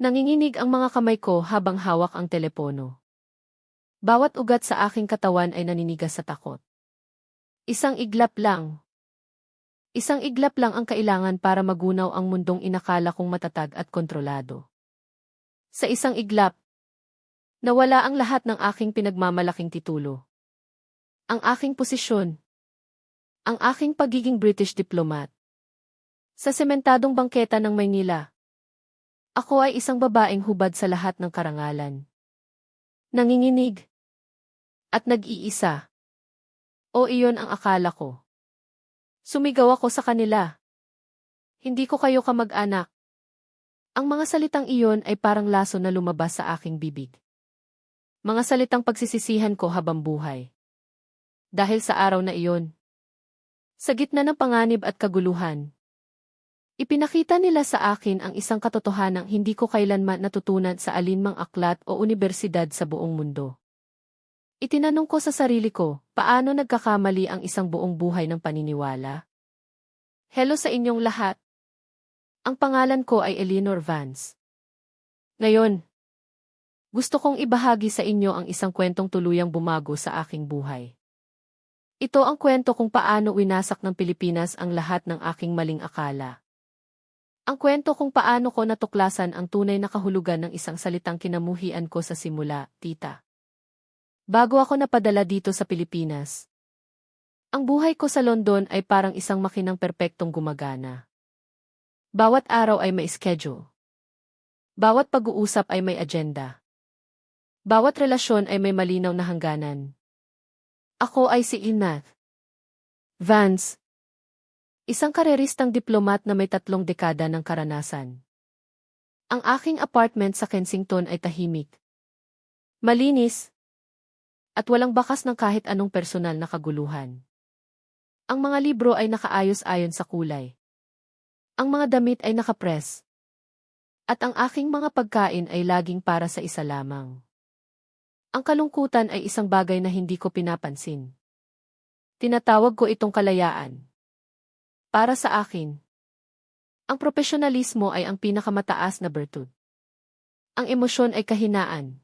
Nanginginig ang mga kamay ko habang hawak ang telepono. Bawat ugat sa aking katawan ay naninigas sa takot. Isang iglap lang. Isang iglap lang ang kailangan para magunaw ang mundong inakala kong matatag at kontrolado. Sa isang iglap, nawala ang lahat ng aking pinagmamalaking titulo. Ang aking posisyon. Ang aking pagiging British diplomat. Sa sementadong bangketa ng Maynila, ako ay isang babaeng hubad sa lahat ng karangalan. Nanginginig. At nag-iisa. O iyon ang akala ko. Sumigaw ako sa kanila. Hindi ko kayo kamag-anak. Ang mga salitang iyon ay parang laso na lumabas sa aking bibig. Mga salitang pagsisisihan ko habang buhay. Dahil sa araw na iyon. Sa gitna ng panganib at kaguluhan. Ipinakita nila sa akin ang isang katotohanang hindi ko kailanman natutunan sa alinmang aklat o unibersidad sa buong mundo. Itinanong ko sa sarili ko, paano nagkakamali ang isang buong buhay ng paniniwala? Hello sa inyong lahat. Ang pangalan ko ay Eleanor Vance. Ngayon, gusto kong ibahagi sa inyo ang isang kwentong tuluyang bumago sa aking buhay. Ito ang kwento kung paano winasak ng Pilipinas ang lahat ng aking maling akala. Ang kwento kung paano ko natuklasan ang tunay na kahulugan ng isang salitang kinamuhian ko sa simula, tita. Bago ako napadala dito sa Pilipinas. Ang buhay ko sa London ay parang isang makinang perpektong gumagana. Bawat araw ay may schedule. Bawat pag-uusap ay may agenda. Bawat relasyon ay may malinaw na hangganan. Ako ay si Inath Vance. Isang kareristang diplomat na may 3 dekada ng karanasan. Ang aking apartment sa Kensington ay tahimik. Malinis. At walang bakas ng kahit anong personal na kaguluhan. Ang mga libro ay nakaayos-ayon sa kulay. Ang mga damit ay nakapress. At ang aking mga pagkain ay laging para sa isa lamang. Ang kalungkutan ay isang bagay na hindi ko pinapansin. Tinatawag ko itong kalayaan. Para sa akin, ang profesionalismo ay ang pinakamataas na bertud. Ang emosyon ay kahinaan.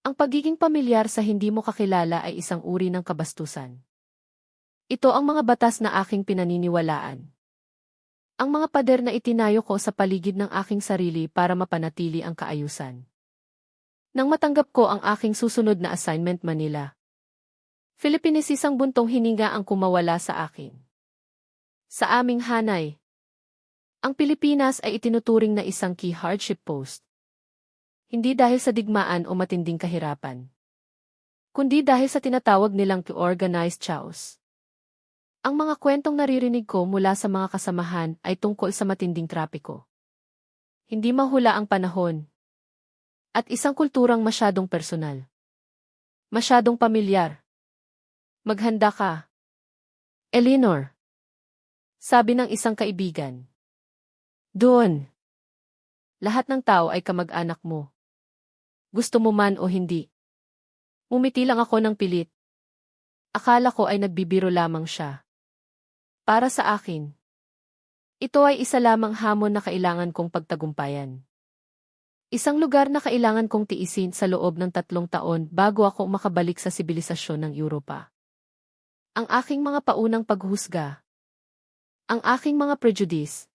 Ang pagiging pamilyar sa hindi mo kakilala ay isang uri ng kabastusan. Ito ang mga batas na aking pinaniniwalaan. Ang mga pader na itinayo ko sa paligid ng aking sarili para mapanatili ang kaayusan. Nang matanggap ko ang aking susunod na assignment Manila, Philippines isang buntong hininga ang kumawala sa akin. Sa aming hanay, ang Pilipinas ay itinuturing na isang key hardship post. Hindi dahil sa digmaan o matinding kahirapan, kundi dahil sa tinatawag nilang organized chaos. Ang mga kwentong naririnig ko mula sa mga kasamahan ay tungkol sa matinding trapiko. Hindi mahula ang panahon. At isang kulturang masyadong personal. Masyadong pamilyar. Maghanda ka, Eleanor. Sabi ng isang kaibigan. Doon. Lahat ng tao ay kamag-anak mo. Gusto mo man o hindi. Umiti lang ako ng pilit. Akala ko ay nagbibiro lamang siya. Para sa akin, ito ay isa lamang hamon na kailangan kong pagtagumpayan. Isang lugar na kailangan kong tiisin sa loob ng 3 taon bago ako makabalik sa sibilisasyon ng Europa. Ang aking mga paunang paghusga, ang aking mga prejudice,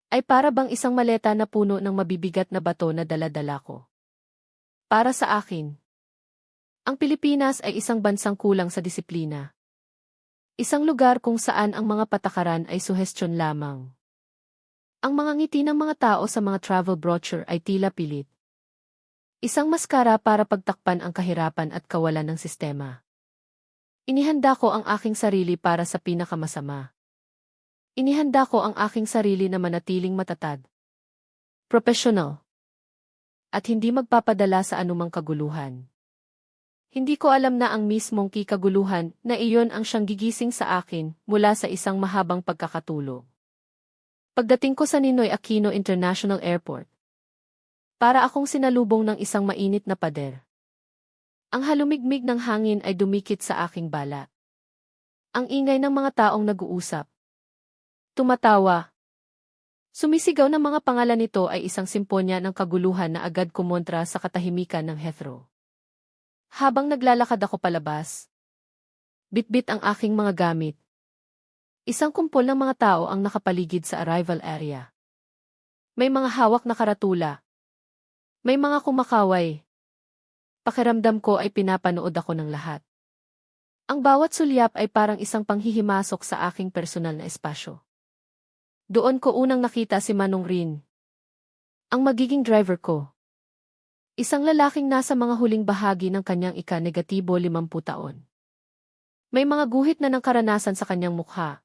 ay para bang isang maleta na puno ng mabibigat na bato na dala-dala ko. Para sa akin, ang Pilipinas ay isang bansang kulang sa disiplina. Isang lugar kung saan ang mga patakaran ay suhestyon lamang. Ang mga ngiti ng mga tao sa mga travel brochure ay tila pilit. Isang maskara para pagtakpan ang kahirapan at kawalan ng sistema. Inihanda ko ang aking sarili para sa pinakamasama. Inihanda ko ang aking sarili na manatiling matatag, professional, at hindi magpapadala sa anumang kaguluhan. Hindi ko alam na ang mismong kaguluhan na iyon ang siyang gigising sa akin mula sa isang mahabang pagkakatulog. Pagdating ko sa Ninoy Aquino International Airport, para akong sinalubong ng isang mainit na pader. Ang halumigmig ng hangin ay dumikit sa aking balat. Ang ingay ng mga taong nag-uusap, tumatawa, Sumisigaw ng mga pangalan nito ay isang simponya ng kaguluhan na agad kumontra sa katahimikan ng Heathrow. Habang naglalakad ako palabas, bitbit ang aking mga gamit. Isang kumpol ng mga tao ang nakapaligid sa arrival area. May mga hawak na karatula. May mga kumakaway. Pakiramdam ko ay pinapanood ako ng lahat. Ang bawat sulyap ay parang isang panghihimasok sa aking personal na espasyo. Doon ko unang nakita si Manong Rin, ang magiging driver ko. Isang lalaking nasa mga huling bahagi ng kanyang ika-negatibo 50 taon. May mga guhit na ng karanasan sa kanyang mukha.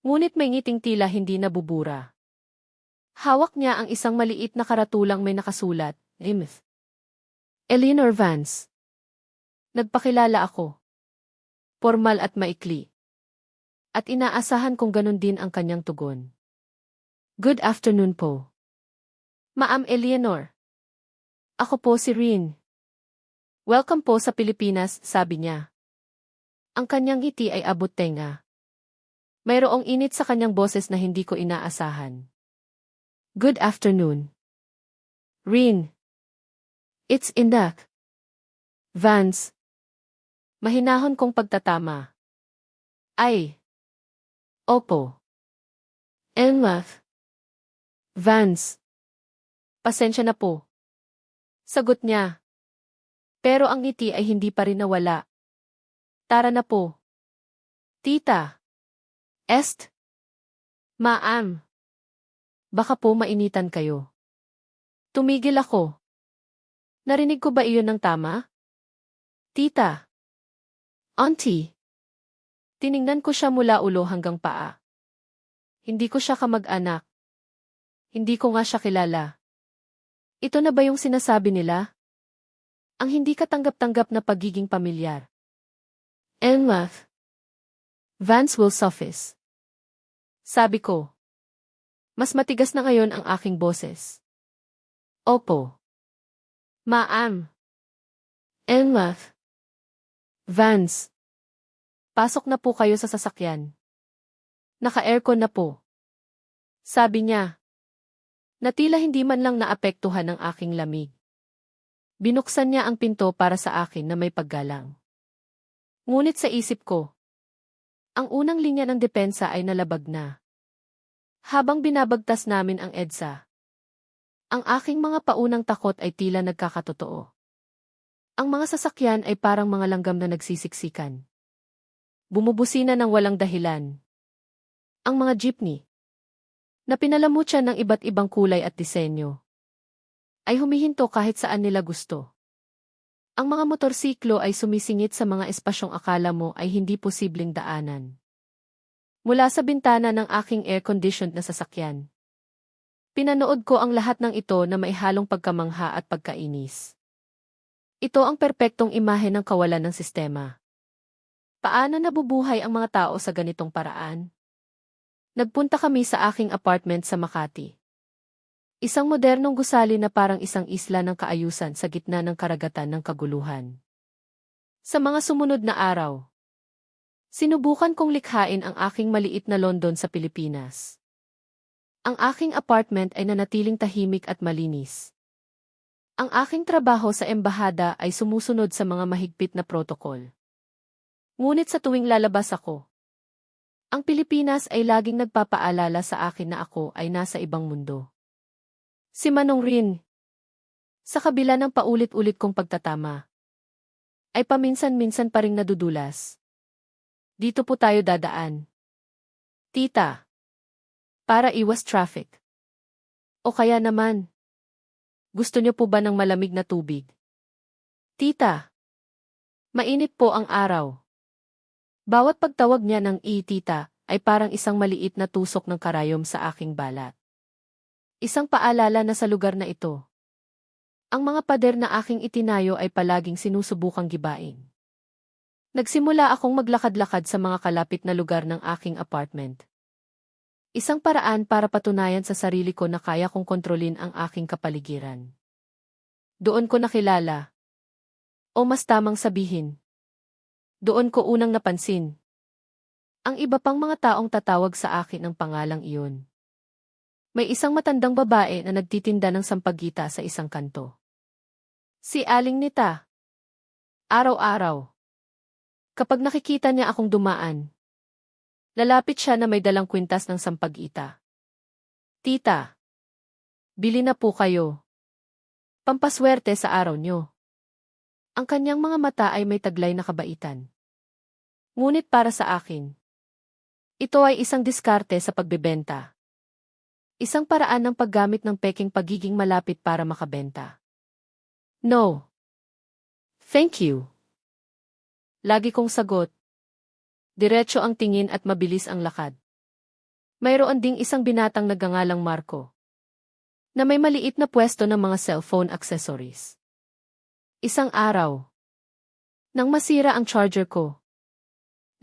Ngunit may ngiting tila hindi nabubura. Hawak niya ang isang maliit na karatulang may nakasulat, Ms. Eleanor Vance. Nagpakilala ako. Formal at maikli. At inaasahan kong ganun din ang kanyang tugon. Good afternoon po. Ma'am Eleanor. Ako po si Rin. Welcome po sa Pilipinas, sabi niya. Ang kanyang ngiti ay abot tenga. Mayroong init sa kanyang boses na hindi ko inaasahan. Good afternoon. Rin. It's Indak. Vance. Mahinahon kong pagtatama. Ay. Opo. Elmath. Vance. Pasensya na po. Sagot niya. Pero ang ngiti ay hindi pa rin nawala. Tara na po. Tita. Est. Ma'am. Baka po mainitan kayo. Tumigil ako. Narinig ko ba iyon ng tama? Tita. Auntie. Tiningnan ko siya mula ulo hanggang paa. Hindi ko siya kamag-anak. Hindi ko nga siya kilala. Ito na ba yung sinasabi nila? Ang hindi katanggap-tanggap na pagiging pamilyar. Elmath. Vance will suffice. Sabi ko. Mas matigas na ngayon ang aking boses. Opo. Ma'am. Elmath. Vance. Pasok na po kayo sa sasakyan. Naka-aircon na po. Sabi niya. Na tila hindi man lang naapektuhan ng aking lamig. Binuksan niya ang pinto para sa akin na may paggalang. Ngunit sa isip ko, ang unang linya ng depensa ay nalabag na. Habang binabagtas namin ang EDSA, ang aking mga paunang takot ay tila nagkakatotoo. Ang mga sasakyan ay parang mga langgam na nagsisiksikan. Bumubusina ng walang dahilan. Ang mga jeepney, na pinalamutya ng iba't ibang kulay at disenyo, ay humihinto kahit saan nila gusto. Ang mga motorsiklo ay sumisingit sa mga espasyong akala mo ay hindi posibleng daanan. Mula sa bintana ng aking air-conditioned na sasakyan, pinanood ko ang lahat ng ito na may halong pagkamangha at pagkainis. Ito ang perpektong imahe ng kawalan ng sistema. Paano nabubuhay ang mga tao sa ganitong paraan? Nagpunta kami sa aking apartment sa Makati. Isang modernong gusali na parang isang isla ng kaayusan sa gitna ng karagatan ng kaguluhan. Sa mga sumunod na araw, sinubukan kong likhain ang aking maliit na London sa Pilipinas. Ang aking apartment ay nanatiling tahimik at malinis. Ang aking trabaho sa embahada ay sumusunod sa mga mahigpit na protokol. Ngunit sa tuwing lalabas ako, ang Pilipinas ay laging nagpapaalala sa akin na ako ay nasa ibang mundo. Si Manong Rin, sa kabila ng paulit-ulit kong pagtatama, ay paminsan-minsan pa ring nadudulas. Dito po tayo dadaan. Tita, para iwas traffic. O kaya naman, gusto niyo po ba ng malamig na tubig? Tita, mainit po ang araw. Bawat pagtawag niya ng tita, ay parang isang maliit na tusok ng karayom sa aking balat. Isang paalala na sa lugar na ito, ang mga pader na aking itinayo ay palaging sinusubukang gibain. Nagsimula akong maglakad-lakad sa mga kalapit na lugar ng aking apartment. Isang paraan para patunayan sa sarili ko na kaya kong kontrolin ang aking kapaligiran. Doon ko nakilala. O mas tamang sabihin, doon ko unang napansin ang iba pang mga taong tatawag sa akin ng pangalang iyon. May isang matandang babae na nagtitinda ng sampagita sa isang kanto. Si Aling Nita. Araw-araw. Kapag nakikita niya akong dumaan, lalapit siya na may dalang kwintas ng sampagita. Tita, bili na po kayo. Pampaswerte sa araw nyo. Ang kanyang mga mata ay may taglay na kabaitan. Ngunit para sa akin, ito ay isang diskarte sa pagbebenta. Isang paraan ng paggamit ng peking pagiging malapit para makabenta. No. Thank you. Lagi kong sagot. Diretso ang tingin at mabilis ang lakad. Mayroon ding isang binatang nagngangalang Marco, na may maliit na pwesto ng mga cellphone accessories. Isang araw, nang masira ang charger ko,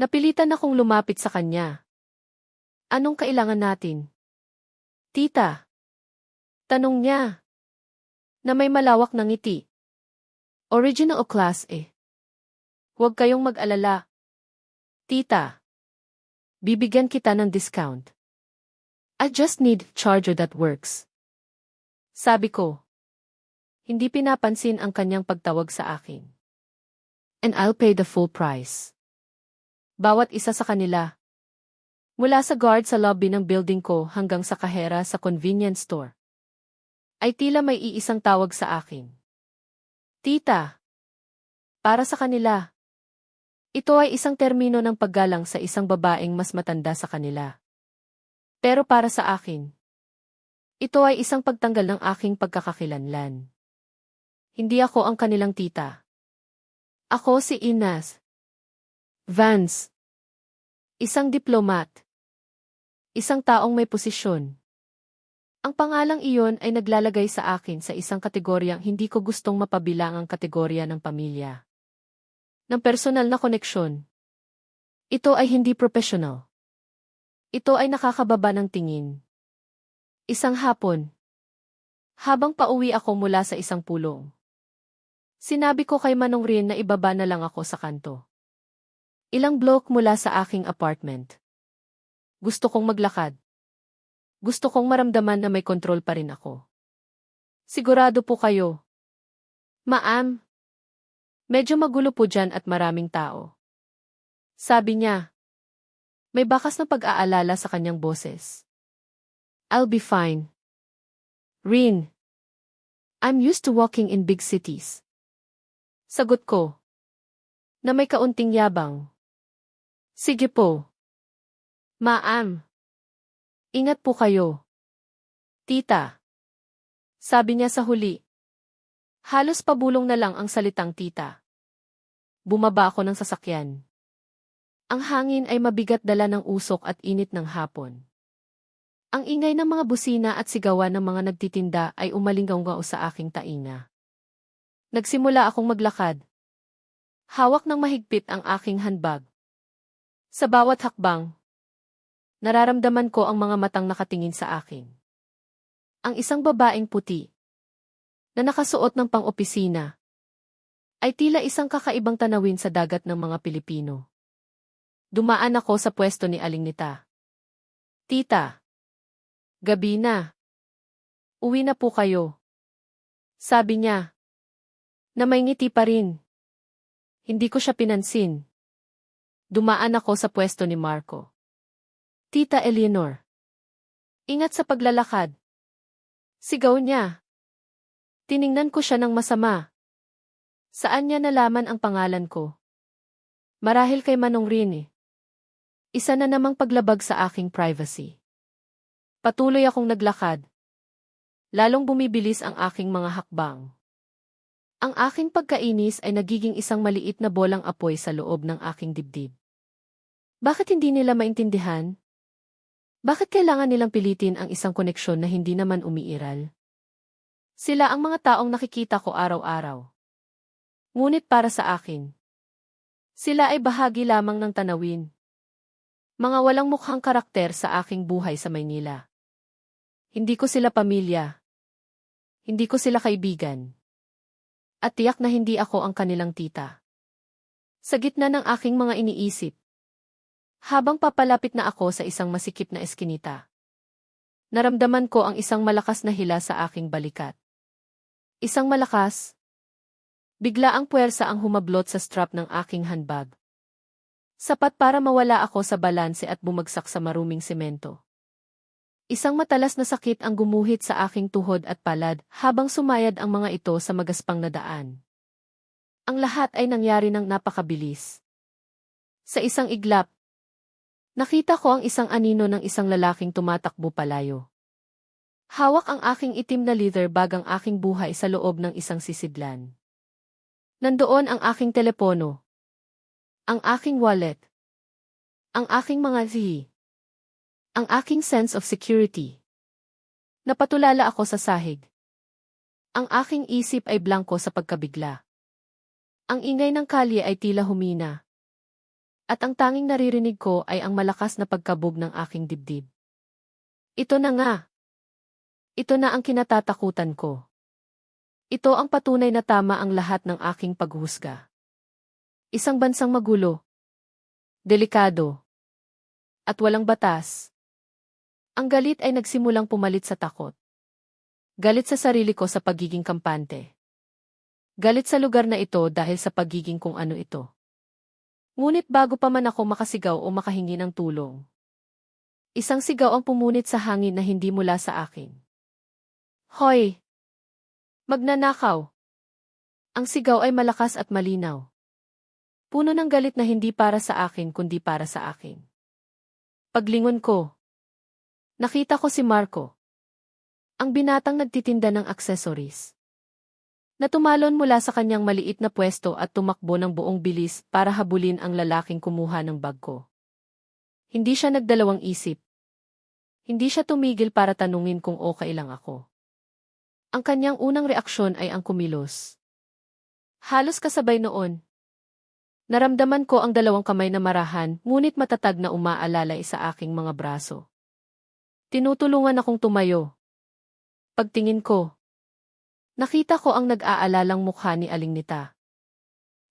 napilitan akong lumapit sa kanya. Anong kailangan natin? Tita. Tanong niya, na may malawak na ngiti. Original o class A? Huwag kayong mag-alala. Tita. Bibigyan kita ng discount. I just need charger that works. Sabi ko. Hindi pinapansin ang kanyang pagtawag sa akin. And I'll pay the full price. Bawat isa sa kanila. Mula sa guard sa lobby ng building ko hanggang sa kahera sa convenience store, ay tila may iisang tawag sa akin. Tita. Para sa kanila. Ito ay isang termino ng paggalang sa isang babaeng mas matanda sa kanila. Pero para sa akin, ito ay isang pagtanggal ng aking pagkakakilanlan. Hindi ako ang kanilang tita. Ako si Ines Vance. Isang diplomat. Isang taong may posisyon. Ang pangalang iyon ay naglalagay sa akin sa isang kategoryang hindi ko gustong mapabilang ang kategorya ng pamilya. Ng personal na koneksyon. Ito ay hindi professional. Ito ay nakakababa ng tingin. Isang hapon. Habang pauwi ako mula sa isang pulong, sinabi ko kay Manong Rin na ibaba na lang ako sa kanto. Ilang block mula sa aking apartment. Gusto kong maglakad. Gusto kong maramdaman na may kontrol pa rin ako. Sigurado po kayo. Ma'am. Medyo magulo po dyan at maraming tao. Sabi niya. May bakas na pag-aalala sa kanyang boses. I'll be fine. Rin. I'm used to walking in big cities. Sagot ko. Na may kaunting yabang. Sige po. Ma'am. Ingat po kayo. Tita. Sabi niya sa huli. Halos pabulong na lang ang salitang tita. Bumaba ako ng sasakyan. Ang hangin ay mabigat dala ng usok at init ng hapon. Ang ingay ng mga busina at sigawan ng mga nagtitinda ay umalinggaw sa aking tainga. Nagsimula akong maglakad. Hawak ng mahigpit ang aking handbag. Sa bawat hakbang, nararamdaman ko ang mga matang nakatingin sa akin. Ang isang babaeng puti, na nakasuot ng pang-opisina, ay tila isang kakaibang tanawin sa dagat ng mga Pilipino. Dumaan ako sa pwesto ni Aling Nita. Tita. Gabi na. Uwi na po kayo. Sabi niya. Na may ngiti pa rin. Hindi ko siya pinansin. Dumaan ako sa pwesto ni Marco. Tita Eleanor. Ingat sa paglalakad. Sigaw niya. Tiningnan ko siya ng masama. Saan niya nalaman ang pangalan ko? Marahil kay Manong Rin eh. Isa na namang paglabag sa aking privacy. Patuloy akong naglakad. Lalong bumibilis ang aking mga hakbang. Ang aking pagkainis ay nagiging isang maliit na bolang apoy sa loob ng aking dibdib. Bakit hindi nila maintindihan? Bakit kailangan nilang pilitin ang isang koneksyon na hindi naman umiiral? Sila ang mga taong nakikita ko araw-araw. Ngunit para sa akin, sila ay bahagi lamang ng tanawin. Mga walang mukhang karakter sa aking buhay sa Maynila. Hindi ko sila pamilya. Hindi ko sila kaibigan. At tiyak na hindi ako ang kanilang tita. Sa gitna ng aking mga iniisip, habang papalapit na ako sa isang masikip na eskinita, Naramdaman ko ang isang malakas na hila sa aking balikat. Isang malakas. Bigla ang puwersa ang humablot sa strap ng aking handbag. Sapat para mawala ako sa balanse at bumagsak sa maruming semento. Isang matalas na sakit ang gumuhit sa aking tuhod at palad habang sumayad ang mga ito sa magaspang na daan. Ang lahat ay nangyari ng napakabilis. Sa isang iglap, nakita ko ang isang anino ng isang lalaking tumatakbo palayo. Hawak ang aking itim na leather bag ang aking buhay sa loob ng isang sisidlan. Nandoon ang aking telepono, ang aking wallet, ang aking mga ang aking sense of security. Napatulala ako sa sahig. Ang aking isip ay blanko sa pagkabigla. Ang ingay ng kalye ay tila humina. At ang tanging naririnig ko ay ang malakas na pagkabog ng aking dibdib. Ito na nga. Ito na ang kinatatakutan ko. Ito ang patunay na tama ang lahat ng aking paghusga. Isang bansang magulo, delikado, at walang batas. Ang galit ay nagsimulang pumalit sa takot. Galit sa sarili ko sa pagiging kampante. Galit sa lugar na ito dahil sa pagiging kung ano ito. Ngunit bago pa man ako makasigaw o makahingi ng tulong, isang sigaw ang pumunit sa hangin na hindi mula sa akin. Hoy! Magnanakaw! Ang sigaw ay malakas at malinaw. Puno ng galit na hindi para sa akin kundi para sa akin. Paglingon ko, nakita ko si Marco. Ang binatang nagtitinda ng accessories. Na tumalon mula sa kanyang maliit na pwesto at tumakbo ng buong bilis para habulin ang lalaking kumuha ng bag ko. Hindi siya nagdalawang isip. Hindi siya tumigil para tanungin kung okay lang ako. Ang kanyang unang reaksyon ay ang kumilos. Halos kasabay noon. Naramdaman ko ang dalawang kamay na marahan, ngunit matatag na umaalalay sa aking mga braso. Tinutulungan akong tumayo. Pagtingin ko, nakita ko ang nag-aalalang mukha ni Aling Nita.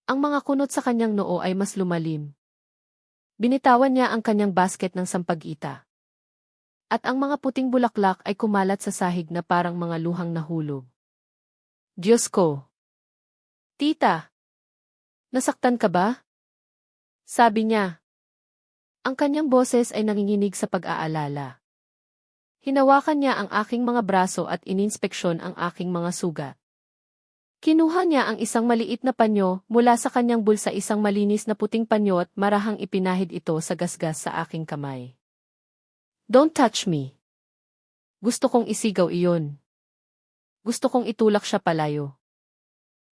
Ang mga kunot sa kanyang noo ay mas lumalim. Binitawan niya ang kanyang basket ng sampag-ita. At ang mga puting bulaklak ay kumalat sa sahig na parang mga luhang nahulog. Diyos ko! Tita! Nasaktan ka ba? Sabi niya. Ang kanyang boses ay nanginginig sa pag-aalala. Hinawakan niya ang aking mga braso at ininspeksyon ang aking mga sugat. Kinuha niya ang isang maliit na panyo mula sa kanyang bulsa, isang malinis na puting panyo, at marahang ipinahid ito sa gasgas sa aking kamay. Don't touch me. Gusto kong isigaw iyon. Gusto kong itulak siya palayo.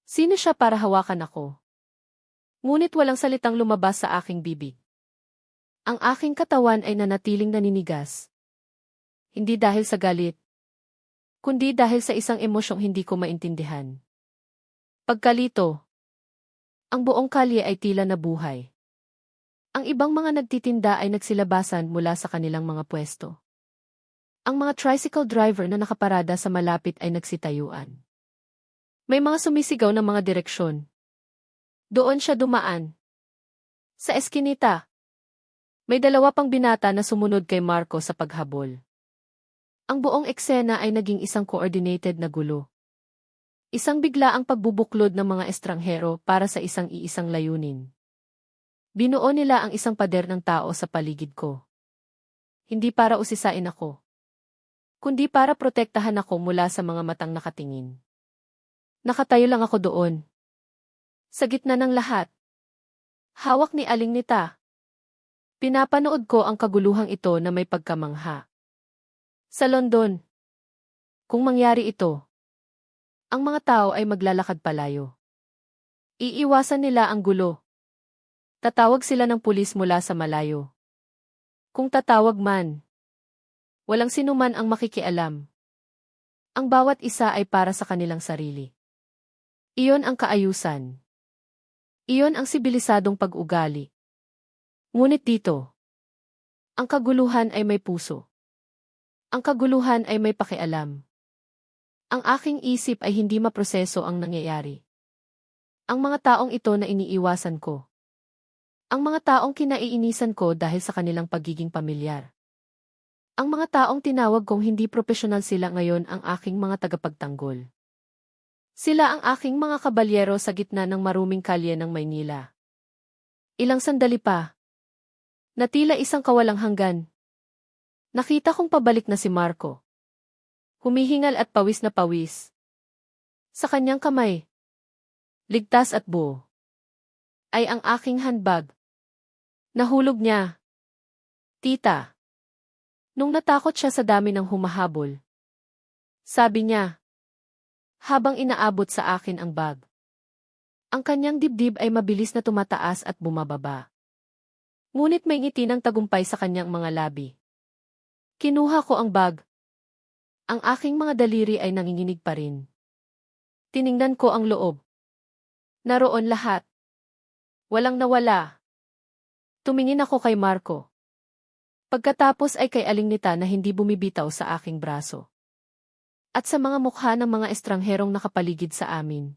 Sino siya para hawakan ako? Ngunit walang salitang lumabas sa aking bibig. Ang aking katawan ay nanatiling naninigas. Hindi dahil sa galit, kundi dahil sa isang emosyong hindi ko maintindihan. Pagkalito. Ang buong kalye ay tila nabuhay. Ang ibang mga nagtitinda ay nagsilabasan mula sa kanilang mga pwesto. Ang mga tricycle driver na nakaparada sa malapit ay nagsitayuan. May mga sumisigaw ng mga direksyon. Doon siya dumaan. Sa eskinita. May dalawa pang binata na sumunod kay Marco sa paghabol. Ang buong eksena ay naging isang coordinated na gulo. Isang biglaang pagbubuklod ng mga estranghero para sa isang-iisang layunin. Binuo nila ang isang pader ng tao sa paligid ko. Hindi para usisain ako, kundi para protektahan ako mula sa mga matang nakatingin. Nakatayo lang ako doon. Sa gitna ng lahat. Hawak ni Aling Nita. Pinapanood ko ang kaguluhang ito na may pagkamangha. Sa London. Kung mangyari ito, ang mga tao ay maglalakad palayo. Iiwasan nila ang gulo. Tatawag sila ng pulis mula sa malayo. Kung tatawag man, walang sinuman ang makikialam. Ang bawat isa ay para sa kanilang sarili. Iyon ang kaayusan. Iyon ang sibilisadong pag-ugali. Ngunit dito, ang kaguluhan ay may puso. Ang kaguluhan ay may pakialam. Ang aking isip ay hindi maproseso ang nangyayari. Ang mga taong ito na iniiwasan ko. Ang mga taong kinaiinisan ko dahil sa kanilang pagiging pamilyar. Ang mga taong tinawag kong hindi propesyonal sila ngayon ang aking mga tagapagtanggol. Sila ang aking mga kabalyero sa gitna ng maruming kalye ng Maynila. Ilang sandali pa. Natila isang kawalang hanggan. Nakita kong pabalik na si Marco. Humihingal at pawis na pawis. Sa kanyang kamay, ligtas at buo, ay ang aking handbag. Nahulog niya. Tita. Nung natakot siya sa dami ng humahabol, sabi niya, habang inaabot sa akin ang bag. Ang kanyang dibdib ay mabilis na tumataas at bumababa. Ngunit may ngiti ng tagumpay sa kanyang mga labi. Kinuha ko ang bag. Ang aking mga daliri ay nanginginig pa rin. Tiningnan ko ang loob. Naroon lahat. Walang nawala. Tumingin ako kay Marco. Pagkatapos ay kay Aling Nita na hindi bumibitaw sa aking braso. At sa mga mukha ng mga estrangherong nakapaligid sa amin.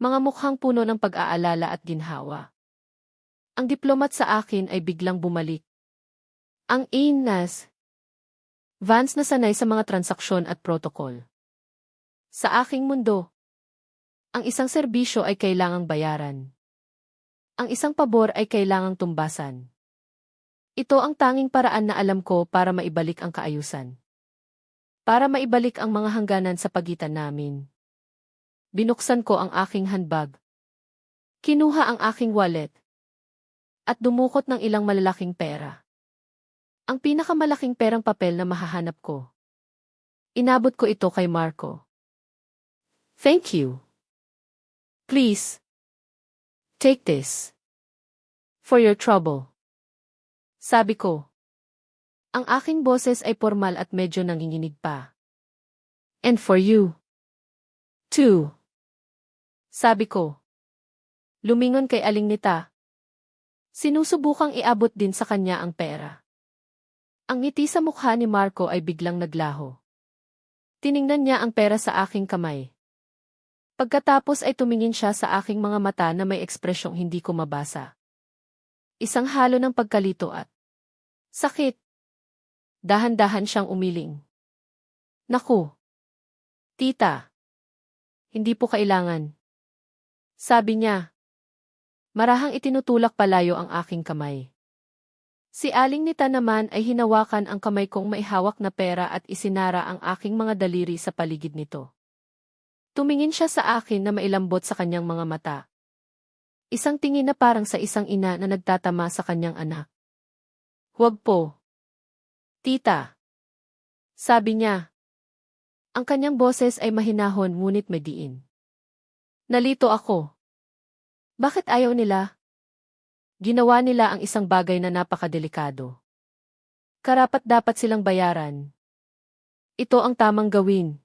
Mga mukhang puno ng pag-aalala at ginhawa. Ang diplomat sa akin ay biglang bumalik. Ang Inas. Vance na sanay sa mga transaksyon at protokol. Sa aking mundo, ang isang serbisyo ay kailangang bayaran. Ang isang pabor ay kailangang tumbasan. Ito ang tanging paraan na alam ko para maibalik ang kaayusan. Para maibalik ang mga hangganan sa pagitan namin. Binuksan ko ang aking handbag. Kinuha ang aking wallet. At dumukot ng ilang malalaking pera. Ang pinakamalaking perang papel na mahahanap ko. Inabot ko ito kay Marco. Thank you. Please. Take this. For your trouble. Sabi ko. Ang aking boses ay formal at medyo nanginginig pa. And for you. Too. Sabi ko. Lumingon kay Aling Nita. Sinusubukang iabot din sa kanya ang pera. Ang ngiti sa mukha ni Marco ay biglang naglaho. Tiningnan niya ang pera sa aking kamay. Pagkatapos ay tumingin siya sa aking mga mata na may ekspresyong hindi ko mabasa. Isang halo ng pagkalito at sakit. Dahan-dahan siyang umiling. Naku. Tita. Hindi po kailangan. Sabi niya. Marahang itinutulak palayo ang aking kamay. Si Aling Nita naman ay hinawakan ang kamay kong maihawak na pera at isinara ang aking mga daliri sa paligid nito. Tumingin siya sa akin na mailambot sa kanyang mga mata. Isang tingin na parang sa isang ina na nagtatama sa kanyang anak. Huwag po. Tita. Sabi niya. Ang kanyang boses ay mahinahon ngunit may diin. Nalito ako. Bakit ayaw nila? Ginawa nila ang isang bagay na napakadelikado. Karapat-dapat silang bayaran. Ito ang tamang gawin.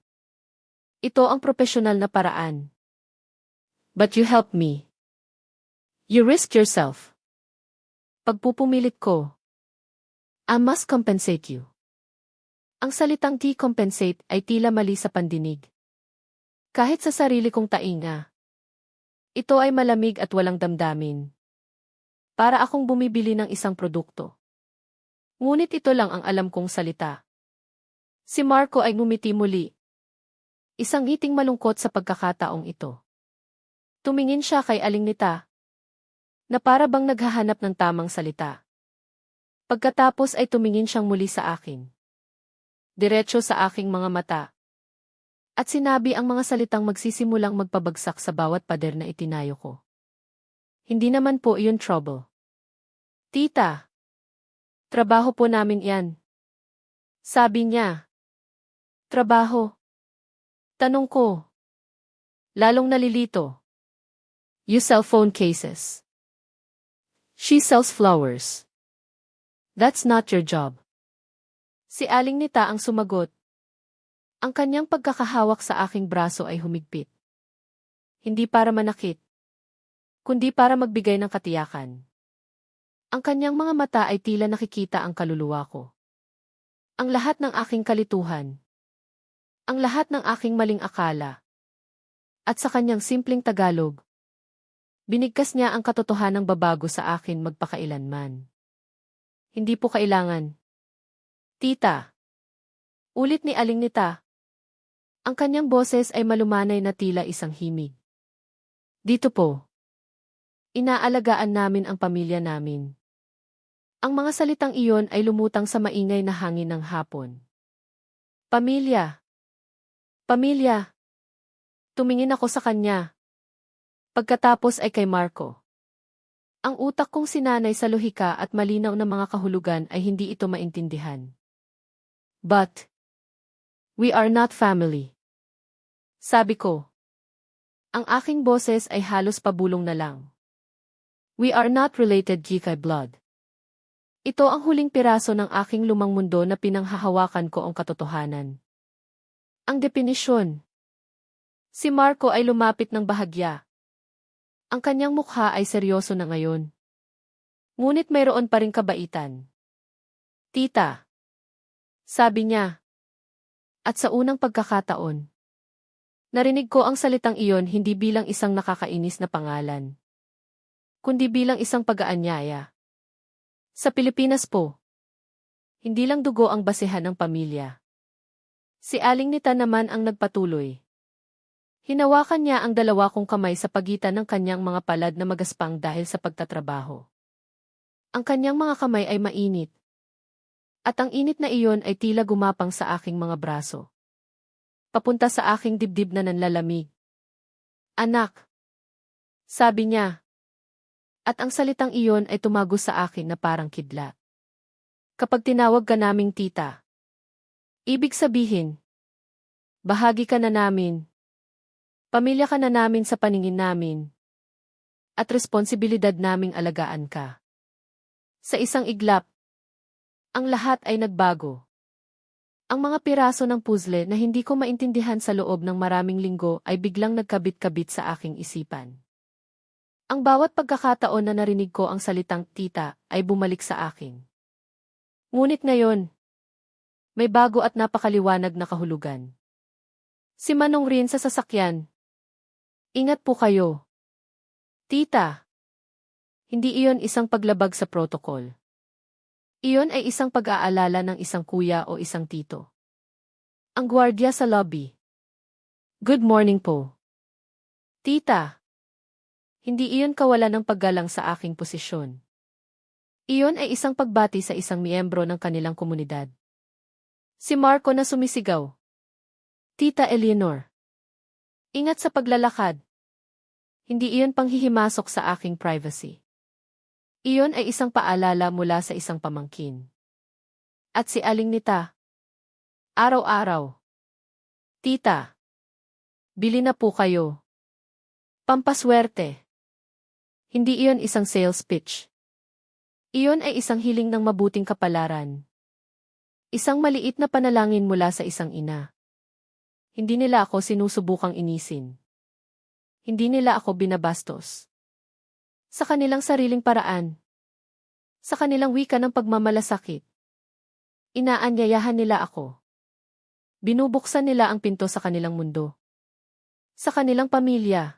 Ito ang propesyonal na paraan. But you helped me. You risked yourself. Pagpupumilit ko. I must compensate you. Ang salitang compensate ay tila mali sa pandinig. Kahit sa sarili kong tainga. Ito ay malamig at walang damdamin. Para akong bumibili ng isang produkto. Ngunit ito lang ang alam kong salita. Si Marco ay ngumiti muli. Isang ngiting malungkot sa pagkakataong ito. Tumingin siya kay Aling Nita. Na para bang naghahanap ng tamang salita. Pagkatapos ay tumingin siyang muli sa akin. Diretso sa aking mga mata. At sinabi ang mga salitang magsisimulang magpabagsak sa bawat pader na itinayo ko. Hindi naman po iyon trouble. Tita. Trabaho po namin yan. Sabi niya. Trabaho. Tanong ko. Lalong nalilito. You sell phone cases. She sells flowers. That's not your job. Si Aling Nita ang sumagot. Ang kanyang pagkakahawak sa aking braso ay humigpit. Hindi para manakit, kundi para magbigay ng katiyakan. Ang kanyang mga mata ay tila nakikita ang kaluluwa ko. Ang lahat ng aking kalituhan. Ang lahat ng aking maling akala. At sa kanyang simpleng Tagalog, binigkas niya ang katotohanang babago sa akin magpakailanman. Hindi po kailangan. Tita. Ulit ni Aling Nita. Ang kanyang boses ay malumanay na tila isang himig. Dito po. Inaalagaan namin ang pamilya namin. Ang mga salitang iyon ay lumutang sa maingay na hangin ng hapon. Pamilya. Pamilya. Tumingin ako sa kanya. Pagkatapos ay kay Marco. Ang utak kong sinanay sa lohika at malinaw na mga kahulugan ay hindi ito maintindihan. But, we are not family. Sabi ko. Ang aking boses ay halos pabulong na lang. We are not related kay blood. Ito ang huling piraso ng aking lumang mundo na pinanghahawakan ko ang katotohanan. Ang definisyon. Si Marco ay lumapit ng bahagya. Ang kanyang mukha ay seryoso na ngayon. Ngunit mayroon pa ring kabaitan. Tita. Sabi niya. At sa unang pagkakataon. Narinig ko ang salitang iyon hindi bilang isang nakakainis na pangalan. Kundi bilang isang pag-aanyaya. Sa Pilipinas po. Hindi lang dugo ang basehan ng pamilya. Si Aling Nita naman ang nagpatuloy. Hinawakan niya ang dalawa kong kamay sa pagitan ng kanyang mga palad na magaspang dahil sa pagtatrabaho. Ang kanyang mga kamay ay mainit. At ang init na iyon ay tila gumapang sa aking mga braso. Papunta sa aking dibdib na nanlalamig. Anak. Sabi niya. At ang salitang iyon ay tumago sa akin na parang kidlat. Kapag tinawag ka naming tita. Ibig sabihin. Bahagi ka na namin. Pamilya ka na namin sa paningin namin. At responsibilidad naming alagaan ka. Sa isang iglap, ang lahat ay nagbago. Ang mga piraso ng puzzle na hindi ko maintindihan sa loob ng maraming linggo ay biglang nagkabit-kabit sa aking isipan. Ang bawat pagkakataon na narinig ko ang salitang tita ay bumalik sa akin. Ngunit ngayon, may bago at napakaliwanag na kahulugan. Si Manong rin sa sasakyan. Ingat po kayo. Tita. Hindi iyon isang paglabag sa protocol. Iyon ay isang pag-aalala ng isang kuya o isang tito. Ang gwardiya sa lobby. Good morning po. Tita. Hindi iyon kawalan ng paggalang sa aking posisyon. Iyon ay isang pagbati sa isang miyembro ng kanilang komunidad. Si Marco na sumisigaw. Tita Eleanor. Ingat sa paglalakad. Hindi iyon panghihimasok sa aking privacy. Iyon ay isang paalala mula sa isang pamangkin. At si Aling Nita. Araw-araw. Tita. Bili na po kayo. Pampaswerte. Hindi iyon isang sales pitch. Iyon ay isang hiling ng mabuting kapalaran. Isang maliit na panalangin mula sa isang ina. Hindi nila ako sinusubukang inisin. Hindi nila ako binabastos. Sa kanilang sariling paraan. Sa kanilang wika ng pagmamalasakit. Inaanyayahan nila ako. Binubuksan nila ang pinto sa kanilang mundo. Sa kanilang pamilya.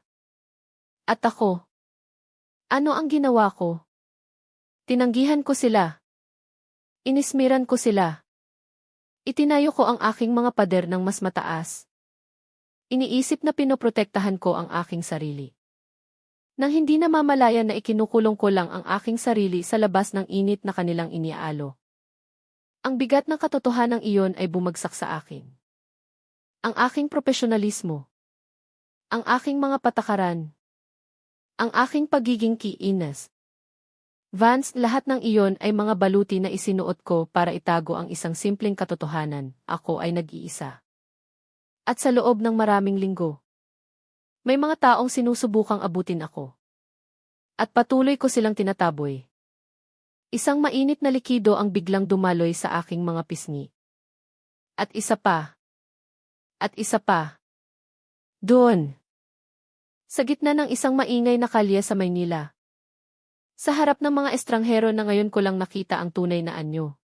At ako. Ano ang ginawa ko? Tinanggihan ko sila. Inismiran ko sila. Itinayo ko ang aking mga pader ng mas mataas. Iniisip na pinoprotektahan ko ang aking sarili. Nang hindi namamalayan na ikinukulong ko lang ang aking sarili sa labas ng init na kanilang iniaalo. Ang bigat ng katotohanang iyon ay bumagsak sa akin. Ang aking profesionalismo. Ang aking mga patakaran. Ang aking pagiging kiinas. Vance, lahat ng iyon ay mga baluti na isinuot ko para itago ang isang simpleng katotohanan, ako ay nag-iisa. At sa loob ng maraming linggo, may mga taong sinusubukang abutin ako. At patuloy ko silang tinataboy. Isang mainit na likido ang biglang dumaloy sa aking mga pisngi. At isa pa. At isa pa. Doon. Sa gitna ng isang maingay na kalye sa Maynila. Sa harap ng mga estranghero na ngayon ko lang nakita ang tunay na anyo.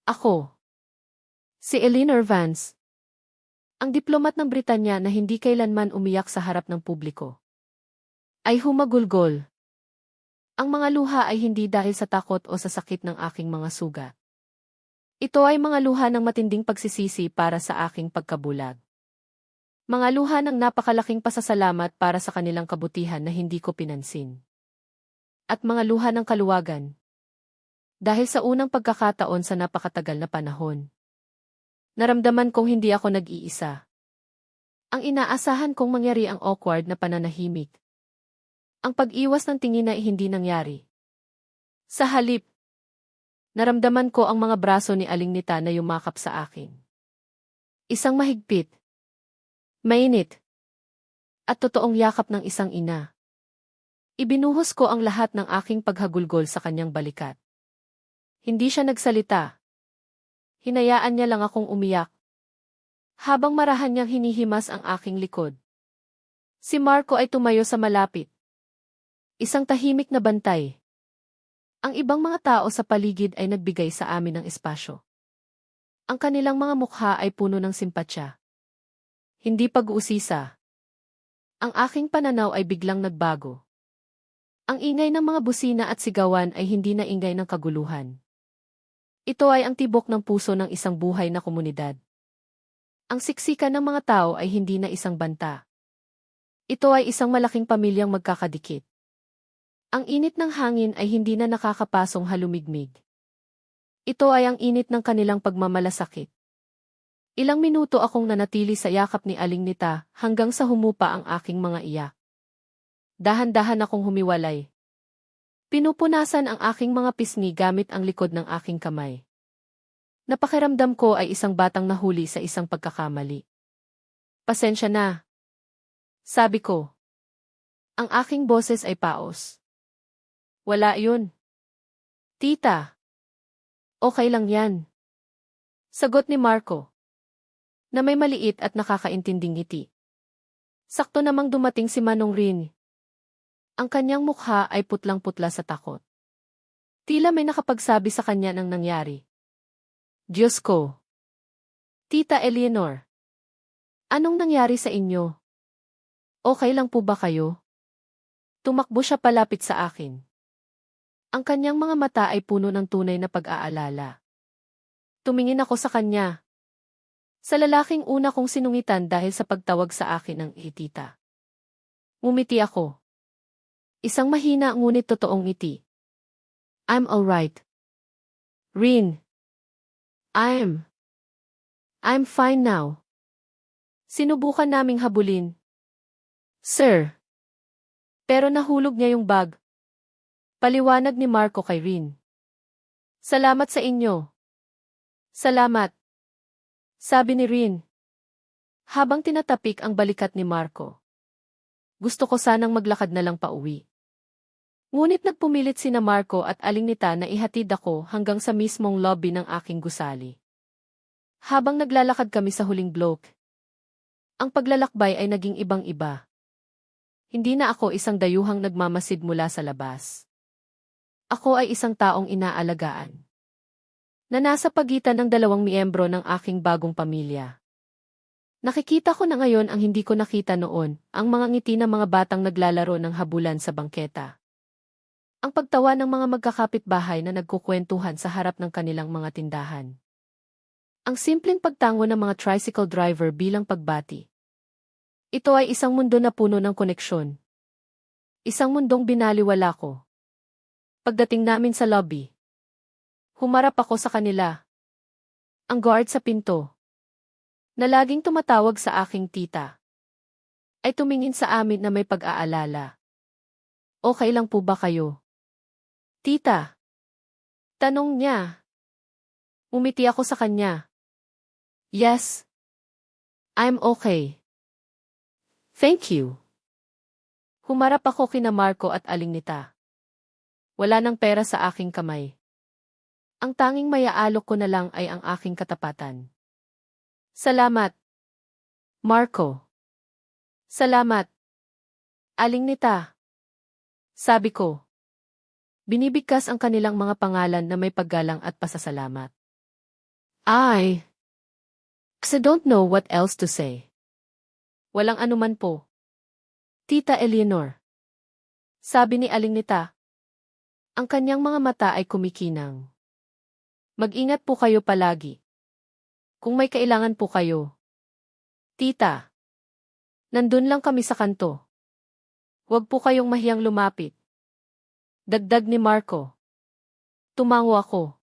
Ako. Si Eleanor Vance. Ang diplomat ng Britanya na hindi kailanman umiyak sa harap ng publiko. Ay humagulgol. Ang mga luha ay hindi dahil sa takot o sa sakit ng aking mga sugat. Ito ay mga luha ng matinding pagsisisi para sa aking pagkabulag. Mga luha ng napakalaking pasasalamat para sa kanilang kabutihan na hindi ko pinansin. At mga luha ng kaluwagan. Dahil sa unang pagkakataon sa napakatagal na panahon. Naramdaman kong hindi ako nag-iisa. Ang inaasahan kong mangyari ang awkward na pananahimik. Ang pag-iwas ng tingin na hindi nangyari. Sa halip, naramdaman ko ang mga braso ni Aling Nita na yumakap sa akin. Isang mahigpit, mainit, at totoong yakap ng isang ina. Ibinuhos ko ang lahat ng aking paghagulgol sa kanyang balikat. Hindi siya nagsalita. Hinayaan niya lang akong umiyak. Habang marahan niyang hinihimas ang aking likod. Si Marco ay tumayo sa malapit. Isang tahimik na bantay. Ang ibang mga tao sa paligid ay nagbigay sa amin ng espasyo. Ang kanilang mga mukha ay puno ng simpatya. Hindi pag-uusisa. Ang aking pananaw ay biglang nagbago. Ang ingay ng mga busina at sigawan ay hindi na ingay ng kaguluhan. Ito ay ang tibok ng puso ng isang buhay na komunidad. Ang siksikan ng mga tao ay hindi na isang banta. Ito ay isang malaking pamilyang magkakadikit. Ang init ng hangin ay hindi na nakakapasong halumigmig. Ito ay ang init ng kanilang pagmamalasakit. Ilang minuto akong nanatili sa yakap ni Aling Nita hanggang sa humupa ang aking mga iyak. Dahan-dahan akong humiwalay. Pinupunasan ang aking mga pisngi gamit ang likod ng aking kamay. Napakiramdam ko ay isang batang nahuli sa isang pagkakamali. Pasensya na. Sabi ko. Ang aking boses ay paos. Wala yun. Tita. Okay lang yan. Sagot ni Marco. Na may maliit at nakakaintinding ngiti. Sakto namang dumating si Manong Rin. Ang kanyang mukha ay putlang-putla sa takot. Tila may nakapagsabi sa kanya ng nangyari. Diyos ko. Tita Eleanor. Anong nangyari sa inyo? Okay lang po ba kayo? Tumakbo siya palapit sa akin. Ang kanyang mga mata ay puno ng tunay na pag-aalala. Tumingin ako sa kanya. Sa lalaking una kong sinungitan dahil sa pagtawag sa akin ng tita. Ngumiti ako. Isang mahina ngunit totoong ngiti. I'm alright. Rin. I'm fine now. Sinubukan naming habulin. Sir. Pero nahulog niya yung bag. Paliwanag ni Marco kay Rin. Salamat sa inyo. Salamat. Sabi ni Rin. Habang tinatapik ang balikat ni Marco. Gusto ko sanang maglakad na lang pauwi. Ngunit nagpumilit sina Marco at Aling Nita na ihatid ako hanggang sa mismong lobby ng aking gusali. Habang naglalakad kami sa huling block, ang paglalakbay ay naging ibang-iba. Hindi na ako isang dayuhang nagmamasid mula sa labas. Ako ay isang taong inaalagaan. Na nasa pagitan ng dalawang miyembro ng aking bagong pamilya. Nakikita ko na ngayon ang hindi ko nakita noon, ang mga ngiti ng mga batang naglalaro ng habulan sa bangketa. Ang pagtawa ng mga magkakapitbahay na nagkukwentuhan sa harap ng kanilang mga tindahan. Ang simpleng pagtango ng mga tricycle driver bilang pagbati. Ito ay isang mundo na puno ng koneksyon. Isang mundong binaliwala ko. Pagdating namin sa lobby, humarap ako sa kanila. Ang guard sa pinto, na laging tumatawag sa aking tita, ay tumingin sa amin na may pag-aalala. Okay lang po ba kayo? Tita. Tanong niya. Umiti ako sa kanya. Yes. I'm okay. Thank you. Humarap ako kina Marco at Aling Nita. Wala nang pera sa aking kamay. Ang tanging mayaalok ko na lang ay ang aking katapatan. Salamat. Marco. Salamat. Aling Nita. Sabi ko. Binibigkas ang kanilang mga pangalan na may paggalang at pasasalamat. I don't know what else to say. Walang anuman po. Tita Eleanor. Sabi ni Aling Nita. Ang kanyang mga mata ay kumikinang. Mag-ingat po kayo palagi. Kung may kailangan po kayo. Tita. Nandun lang kami sa kanto. Huwag po kayong mahiyang lumapit. Dagdag ni Marco. Tumango ako.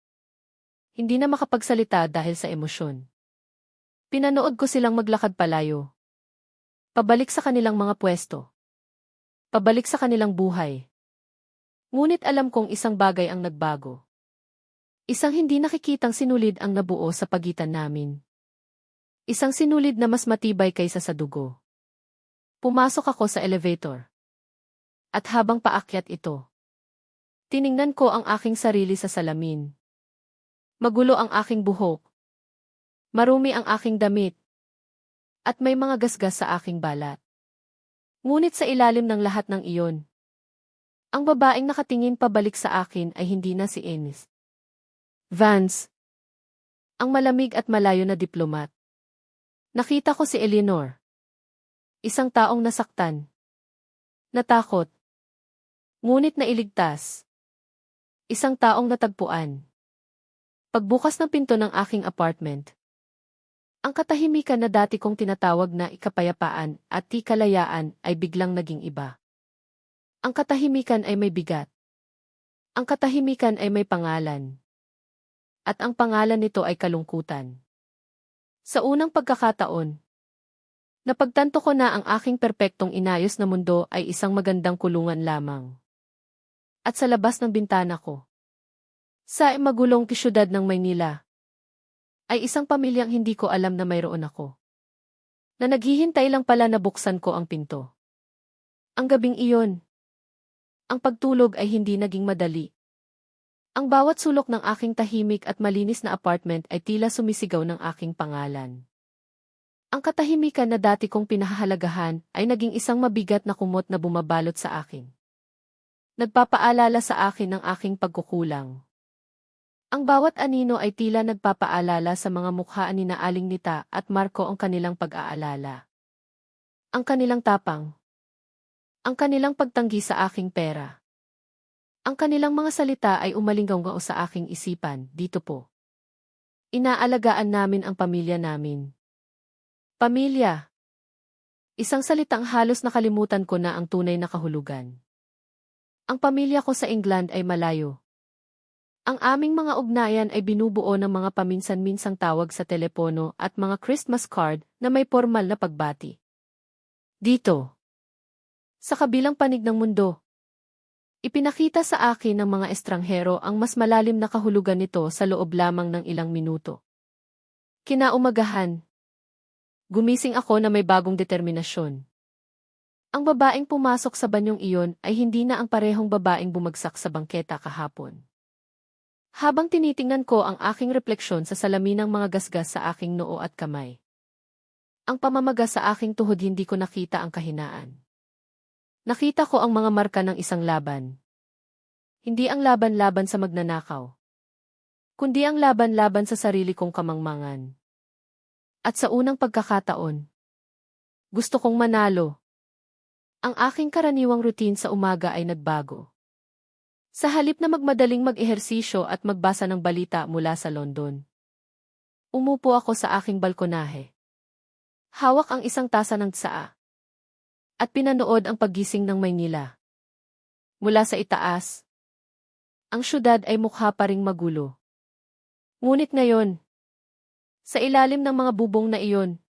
Hindi na makapagsalita dahil sa emosyon. Pinanood ko silang maglakad palayo. Pabalik sa kanilang mga pwesto. Pabalik sa kanilang buhay. Ngunit alam kong isang bagay ang nagbago. Isang hindi nakikitang sinulid ang nabuo sa pagitan namin. Isang sinulid na mas matibay kaysa sa dugo. Pumasok ako sa elevator. At habang paakyat ito, tiningnan ko ang aking sarili sa salamin. Magulo ang aking buhok. Marumi ang aking damit. At may mga gasgas sa aking balat. Ngunit sa ilalim ng lahat ng iyon, ang babaeng nakatingin pabalik sa akin ay hindi na si Ennis Vance, ang malamig at malayo na diplomat. Nakita ko si Eleanor. Isang taong nasaktan. Natakot. Ngunit nailigtas. Isang taong natagpuan. Pagbukas ng pinto ng aking apartment, ang katahimikan na dati kong tinatawag na ikapayapaan at kalayaan ay biglang naging iba. Ang katahimikan ay may bigat. Ang katahimikan ay may pangalan. At ang pangalan nito ay kalungkutan. Sa unang pagkakataon, napagtanto ko na ang aking perpektong inayos na mundo ay isang magandang kulungan lamang. At sa labas ng bintana ko, sa magulong siyudad ng Maynila, ay isang pamilyang hindi ko alam na mayroon ako. Na naghihintay lang pala na buksan ko ang pinto. Ang gabing iyon, ang pagtulog ay hindi naging madali. Ang bawat sulok ng aking tahimik at malinis na apartment ay tila sumisigaw ng aking pangalan. Ang katahimikan na dati kong pinahahalagahan ay naging isang mabigat na kumot na bumabalot sa akin. Nagpapaalala sa akin ng aking pagkukulang. Ang bawat anino ay tila nagpapaalala sa mga mukha ni na Aling Nita at Marco ang kanilang pag-aalala. Ang kanilang tapang. Ang kanilang pagtanggi sa aking pera. Ang kanilang mga salita ay umalinggaw sa aking isipan, dito po. Inaalagaan namin ang pamilya namin. Pamilya. Isang salitang halos nakalimutan ko na ang tunay na kahulugan. Ang pamilya ko sa England ay malayo. Ang aming mga ugnayan ay binubuo ng mga paminsan-minsang tawag sa telepono at mga Christmas card na may formal na pagbati. Dito. Sa kabilang panig ng mundo. Ipinakita sa akin ng mga estranghero ang mas malalim na kahulugan nito sa loob lamang ng ilang minuto. Kinaumagahan. Gumising ako na may bagong determinasyon. Ang babaeng pumasok sa banyong iyon ay hindi na ang parehong babaeng bumagsak sa bangketa kahapon. Habang tinitingnan ko ang aking refleksyon sa salamin ng mga gasgas sa aking noo at kamay. Ang pamamaga sa aking tuhod hindi ko nakita ang kahinaan. Nakita ko ang mga marka ng isang laban. Hindi ang laban-laban sa magnanakaw. Kundi ang laban-laban sa sarili kong kamangmangan. At sa unang pagkakataon, gusto kong manalo. Ang aking karaniwang routine sa umaga ay nagbago. Sa halip na magmadaling mag-ehersisyo at magbasa ng balita mula sa London, umupo ako sa aking balkonahe. Hawak ang isang tasa ng tsaa. At pinanood ang paggising ng Maynila. Mula sa itaas, ang syudad ay mukha pa ring magulo. Ngunit ngayon, sa ilalim ng mga bubong na iyon,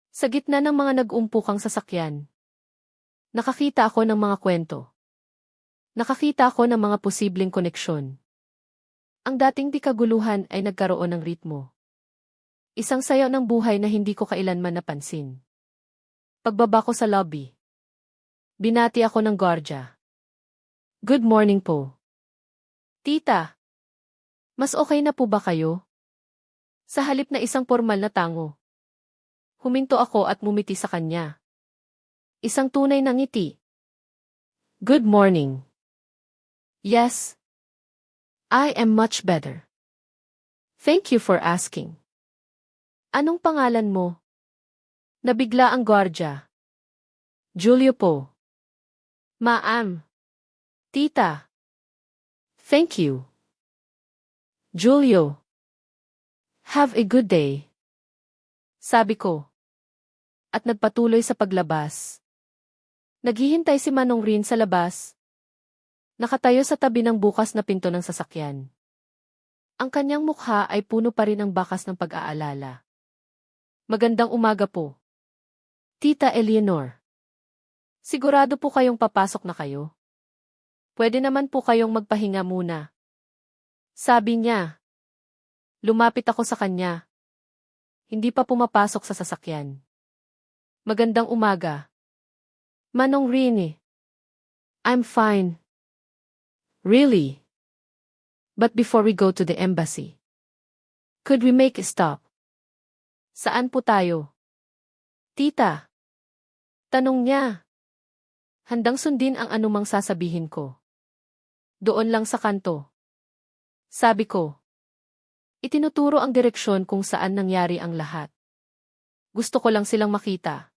sa gitna ng mga nag-umpukang sasakyan, nakakita ako ng mga kwento. Nakakita ako ng mga posibleng koneksyon. Ang dating di kaguluhan ay nagkaroon ng ritmo. Isang sayaw ng buhay na hindi ko kailanman napansin. Pagbaba ko sa lobby, binati ako ng gwardiya. Good morning po. Tita, mas okay na po ba kayo? Sa halip na isang formal na tango. Huminto ako at mumiti sa kanya. Isang tunay na ngiti. Good morning. Yes. I am much better. Thank you for asking. Anong pangalan mo? Nabigla ang gwardiya. Julio po. Ma'am. Tita. Thank you. Julio, have a good day. Sabi ko. At nagpatuloy sa paglabas. Naghihintay si Manong Rin sa labas. Nakatayo sa tabi ng bukas na pinto ng sasakyan. Ang kanyang mukha ay puno pa rin ng bakas ng pag-aalala. Magandang umaga po. Tita Eleanor. Sigurado po kayong papasok na kayo? Pwede naman po kayong magpahinga muna. Sabi niya. Lumapit ako sa kanya. Hindi pa pumapasok sa sasakyan. Magandang umaga. Manong Rini. I'm fine. Really? But before we go to the embassy, could we make a stop? Saan po tayo? Tita. Tanong niya. Handang sundin ang anumang sasabihin ko. Doon lang sa kanto. Sabi ko. Itinuturo ang direksyon kung saan nangyari ang lahat. Gusto ko lang silang makita.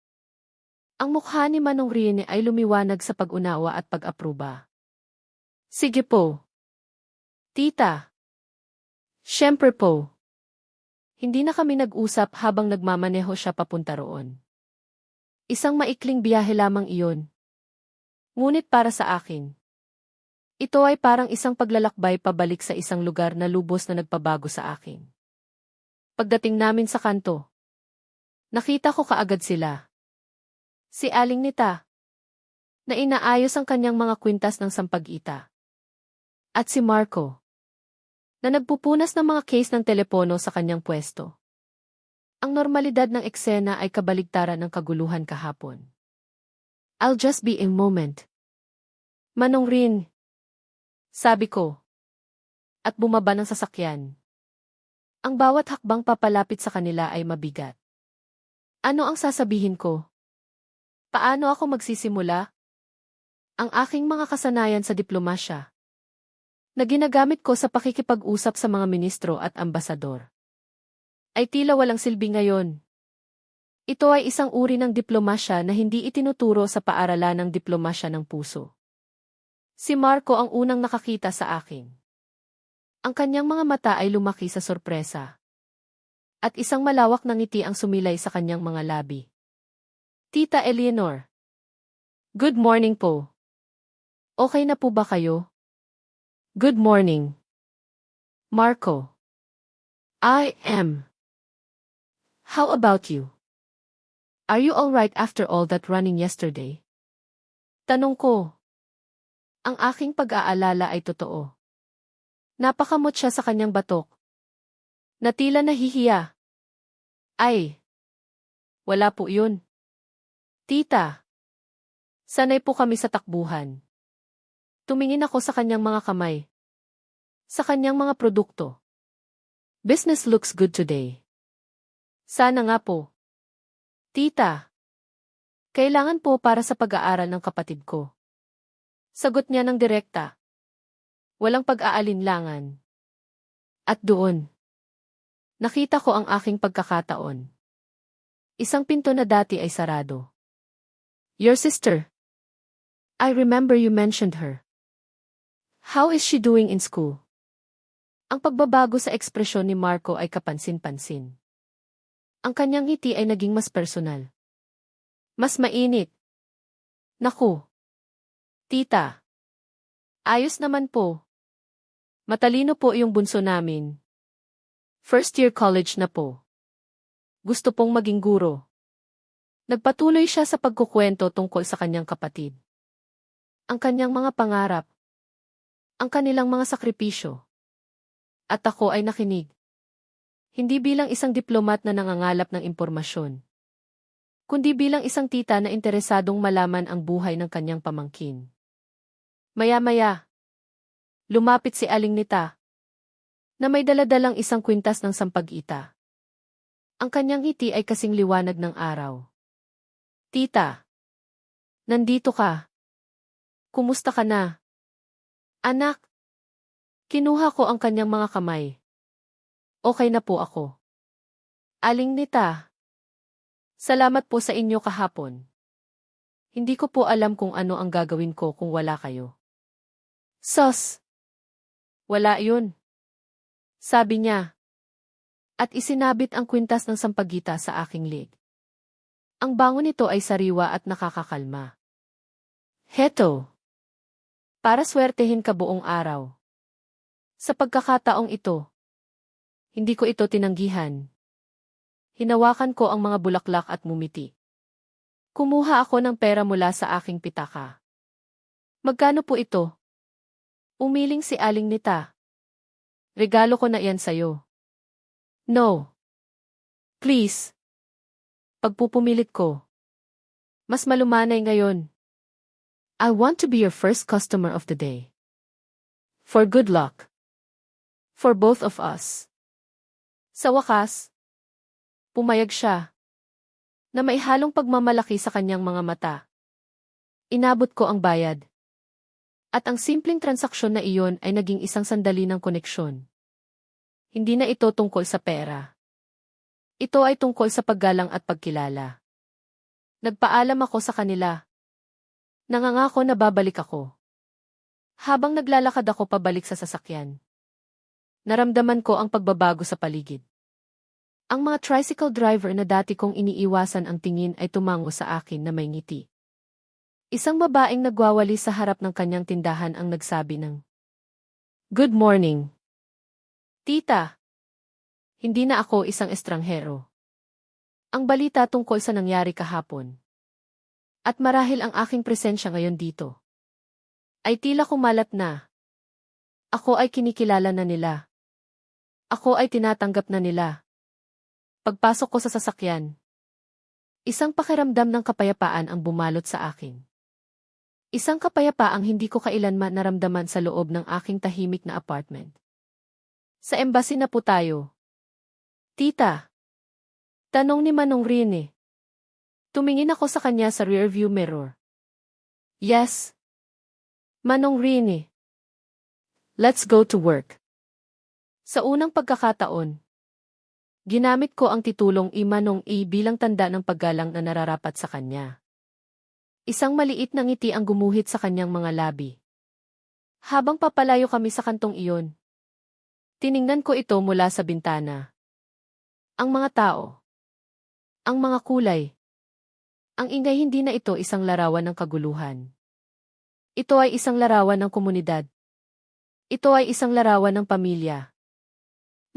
Ang mukha ni Manong Rini ay lumiwanag sa pag-unawa at pag-apruba. Sige po. Tita. Siyempre po. Hindi na kami nag-usap habang nagmamaneho siya papunta roon. Isang maikling biyahe lamang iyon. Ngunit para sa akin. Ito ay parang isang paglalakbay pabalik sa isang lugar na lubos na nagpabago sa akin. Pagdating namin sa kanto, nakita ko kaagad sila. Si Aling Nita, na inaayos ang kanyang mga kwintas ng sampag-ita. At si Marco, na nagpupunas ng mga case ng telepono sa kanyang pwesto. Ang normalidad ng eksena ay kabaligtaran ng kaguluhan kahapon. I'll just be a moment. Manong Rin, sabi ko. At bumaba ng sasakyan. Ang bawat hakbang papalapit sa kanila ay mabigat. Ano ang sasabihin ko? Paano ako magsisimula? Ang aking mga kasanayan sa diplomasya na ginagamit ko sa pakikipag-usap sa mga ministro at ambasador ay tila walang silbi ngayon. Ito ay isang uri ng diplomasya na hindi itinuturo sa paaralan ng diplomasya ng puso. Si Marco ang unang nakakita sa akin. Ang kanyang mga mata ay lumaki sa sorpresa. At isang malawak na ngiti ang sumilay sa kanyang mga labi. Tita Eleanor. Good morning po. Okay na po ba kayo? Good morning. Marco. I am. How about you? Are you all right after all that running yesterday? Tanong ko. Ang aking pag-aalala ay totoo. Napakamot siya sa kanyang batok. Na tila nahihiya. Ay. Wala po yun. Tita. Sanay po kami sa takbuhan. Tumingin ako sa kanyang mga kamay. Sa kanyang mga produkto. Business looks good today. Sana nga po. Tita. Kailangan po para sa pag-aaral ng kapatid ko. Sagot niya ng direkta. Walang pag-aalinlangan. At doon. Nakita ko ang aking pagkakataon. Isang pinto na dati ay sarado. Your sister. I remember you mentioned her. How is she doing in school? Ang pagbabago sa ekspresyon ni Marco ay kapansin-pansin. Ang kanyang ngiti ay naging mas personal. Mas mainit. Naku. Tita. Ayos naman po. Matalino po yung bunso namin. First year college na po. Gusto pong maging guro. Nagpatuloy siya sa pagkukwento tungkol sa kanyang kapatid. Ang kanyang mga pangarap. Ang kanilang mga sakripisyo. At ako ay nakinig. Hindi bilang isang diplomat na nangangalap ng impormasyon, kundi bilang isang tita na interesadong malaman ang buhay ng kanyang pamangkin. Maya-maya, lumapit si Aling Nita, na may daladalang isang kwintas ng sampag-ita. Ang kanyang ngiti ay kasing liwanag ng araw. Tita, nandito ka. Kumusta ka na? Anak. Kinuha ko ang kanyang mga kamay. Okay na po ako. Aling Nita. Salamat po sa inyo kahapon. Hindi ko po alam kung ano ang gagawin ko kung wala kayo. Sus! Wala yun. Sabi niya. At isinabit ang kwintas ng sampagita sa aking leg. Ang bango nito ay sariwa at nakakakalma. Heto. Para swertehin ka buong araw. Sa pagkakataong ito, hindi ko ito tinanggihan. Hinawakan ko ang mga bulaklak at ngumiti. Kumuha ako ng pera mula sa aking pitaka. Magkano po ito? Umiling si Aling Nita. Regalo ko na yan sa'yo. No. Please. Pagpupumilit ko. Mas malumanay ngayon. I want to be your first customer of the day. For good luck. For both of us. Sa wakas, pumayag siya. Na may halong pagmamalaki sa kanyang mga mata. Inabot ko ang bayad. At ang simpleng transaksyon na iyon ay naging isang sandali ng koneksyon. Hindi na ito tungkol sa pera. Ito ay tungkol sa paggalang at pagkilala. Nagpaalam ako sa kanila. Nangangako na babalik ako. Habang naglalakad ako pabalik sa sasakyan, naramdaman ko ang pagbabago sa paligid. Ang mga tricycle driver na dati kong iniiwasan ang tingin ay tumango sa akin na may ngiti. Isang babaeng nagwawali sa harap ng kanyang tindahan ang nagsabi ng, "Good morning." Tita, hindi na ako isang estranghero. Ang balita tungkol sa nangyari kahapon. At marahil ang aking presensya ngayon dito ay tila kumalat na. Ako ay kinikilala na nila. Ako ay tinatanggap na nila. Pagpasok ko sa sasakyan, isang pakiramdam ng kapayapaan ang bumalot sa akin. Isang kapayapaang hindi ko kailanman naramdaman sa loob ng aking tahimik na apartment. Sa embassy na po tayo. Tita. Tanong ni Manong Rene. Tumingin ako sa kanya sa rearview mirror. Yes. Manong Rene. Let's go to work. Sa unang pagkakataon, ginamit ko ang titulong Manong A bilang tanda ng paggalang na nararapat sa kanya. Isang maliit na ngiti ang gumuhit sa kanyang mga labi. Habang papalayo kami sa kantong iyon, tiningnan ko ito mula sa bintana. Ang mga tao. Ang mga kulay. Ang ingay, hindi na ito isang larawan ng kaguluhan. Ito ay isang larawan ng komunidad. Ito ay isang larawan ng pamilya.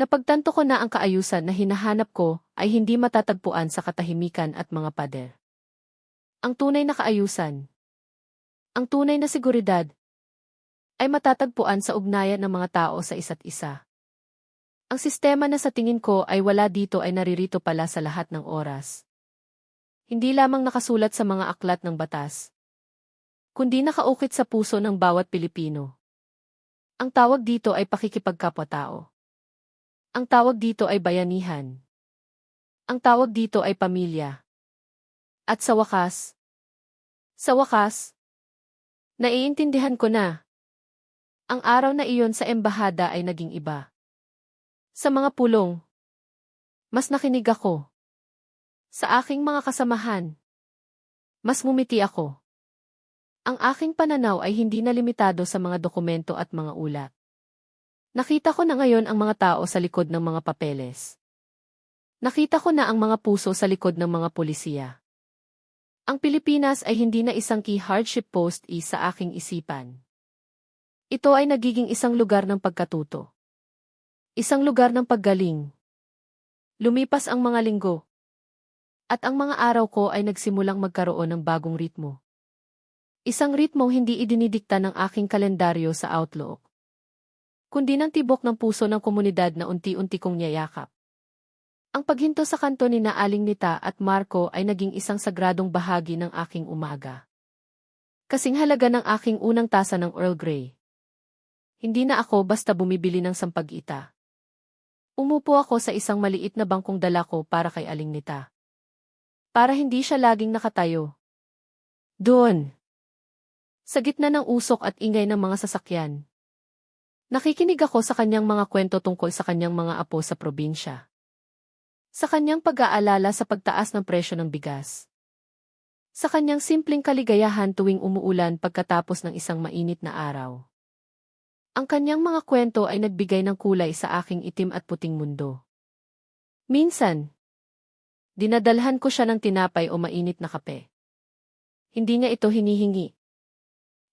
Napagtanto ko na ang kaayusan na hinahanap ko ay hindi matatagpuan sa katahimikan at mga pader. Ang tunay na kaayusan, ang tunay na seguridad, ay matatagpuan sa ugnayan ng mga tao sa isa't isa. Ang sistema na sa tingin ko ay wala dito ay naririto pala sa lahat ng oras. Hindi lamang nakasulat sa mga aklat ng batas, kundi nakaukit sa puso ng bawat Pilipino. Ang tawag dito ay pakikipagkapwa-tao. Ang tawag dito ay bayanihan. Ang tawag dito ay pamilya. At sa wakas, naiintindihan ko na. Ang araw na iyon sa embahada ay naging iba. Sa mga pulong, mas nakinig ako. Sa aking mga kasamahan, mas ngumiti ako. Ang aking pananaw ay hindi na limitado sa mga dokumento at mga ulat. Nakita ko na ngayon ang mga tao sa likod ng mga papeles. Nakita ko na ang mga puso sa likod ng mga pulisiya. Ang Pilipinas ay hindi na isang key hardship post sa aking isipan. Ito ay nagiging isang lugar ng pagkatuto. Isang lugar ng paggaling. Lumipas ang mga linggo. At ang mga araw ko ay nagsimulang magkaroon ng bagong ritmo. Isang ritmo hindi idinidikta ng aking kalendaryo sa Outlook, kundi ng tibok ng puso ng komunidad na unti-unti kong niyayakap. Ang paghinto sa kanto ni Aling Nita at Marco ay naging isang sagradong bahagi ng aking umaga. Kasing halaga ng aking unang tasa ng Earl Grey. Hindi na ako basta bumibili ng sampag-ita. Umupo ako sa isang maliit na bangkong dala ko para kay Aling Nita. Para hindi siya laging nakatayo. Doon, sa gitna ng usok at ingay ng mga sasakyan, nakikinig ako sa kanyang mga kwento tungkol sa kanyang mga apo sa probinsya. Sa kanyang pag-aalala sa pagtaas ng presyo ng bigas. Sa kanyang simpleng kaligayahan tuwing umuulan pagkatapos ng isang mainit na araw. Ang kanyang mga kwento ay nagbigay ng kulay sa aking itim at puting mundo. Minsan, dinadalhan ko siya ng tinapay o mainit na kape. Hindi niya ito hinihingi.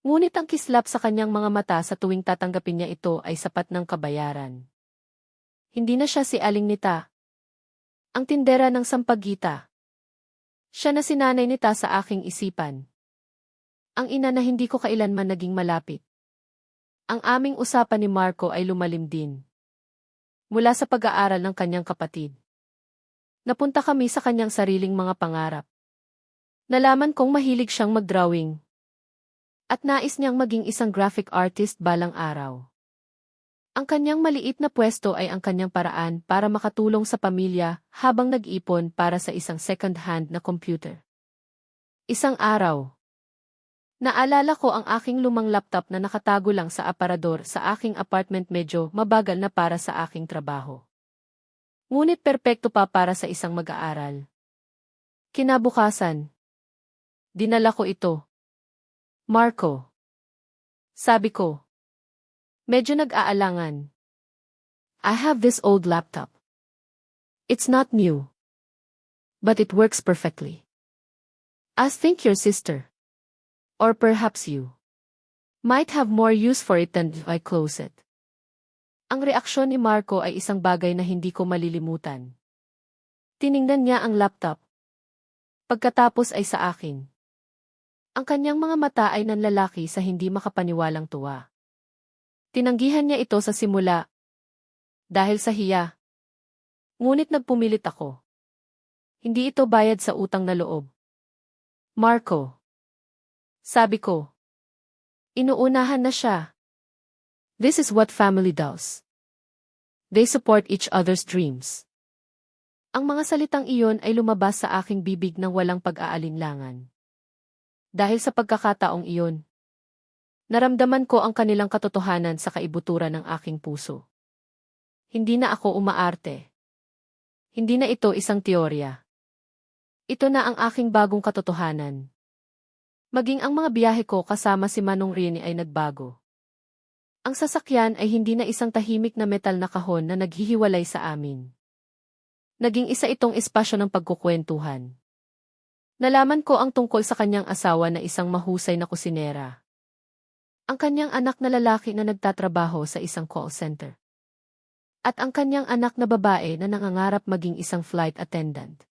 Ngunit ang kislap sa kanyang mga mata sa tuwing tatanggapin niya ito ay sapat ng kabayaran. Hindi na siya si Aling Nita, ang tindera ng sampagita. Siya na sinanay nita sa aking isipan. Ang ina na hindi ko kailanman naging malapit. Ang aming usapan ni Marco ay lumalim din. Mula sa pag-aaral ng kanyang kapatid. Napunta kami sa kanyang sariling mga pangarap. Nalaman kong mahilig siyang mag-drawing. At nais niyang maging isang graphic artist balang araw. Ang kanyang maliit na pwesto ay ang kanyang paraan para makatulong sa pamilya habang nag-ipon para sa isang second-hand na computer. Isang araw, naalala ko ang aking lumang laptop na nakatago lang sa aparador sa aking apartment, medyo mabagal na para sa aking trabaho. Ngunit perpekto pa para sa isang mag-aaral. Kinabukasan, dinala ko ito. Marco. Sabi ko. Medyo nag-aalangan. I have this old laptop. It's not new. But it works perfectly. I think your sister, or perhaps you, might have more use for it than if I close it. Ang reaksyon ni Marco ay isang bagay na hindi ko malilimutan. Tiningnan niya ang laptop. Pagkatapos ay sa akin. Ang kanyang mga mata ay nanlalaki sa hindi makapaniwalang tuwa. Tinanggihan niya ito sa simula. Dahil sa hiya. Ngunit nagpumilit ako. Hindi ito bayad sa utang na loob. Marco. Sabi ko. Inuunahan na siya. This is what family does. They support each other's dreams. Ang mga salitang iyon ay lumabas sa aking bibig ng walang pag-aalinlangan. Dahil sa pagkakataong iyon, naramdaman ko ang kanilang katotohanan sa kaibuturan ng aking puso. Hindi na ako umaarte. Hindi na ito isang teorya. Ito na ang aking bagong katotohanan. Maging ang mga biyahe ko kasama si Manong Rini ay nagbago. Ang sasakyan ay hindi na isang tahimik na metal na kahon na naghihiwalay sa amin. Naging isa itong espasyo ng pagkukwentuhan. Nalaman ko ang tungkol sa kanyang asawa na isang mahusay na kusinera. Ang kanyang anak na lalaki na nagtatrabaho sa isang call center. At ang kanyang anak na babae na nangangarap maging isang flight attendant.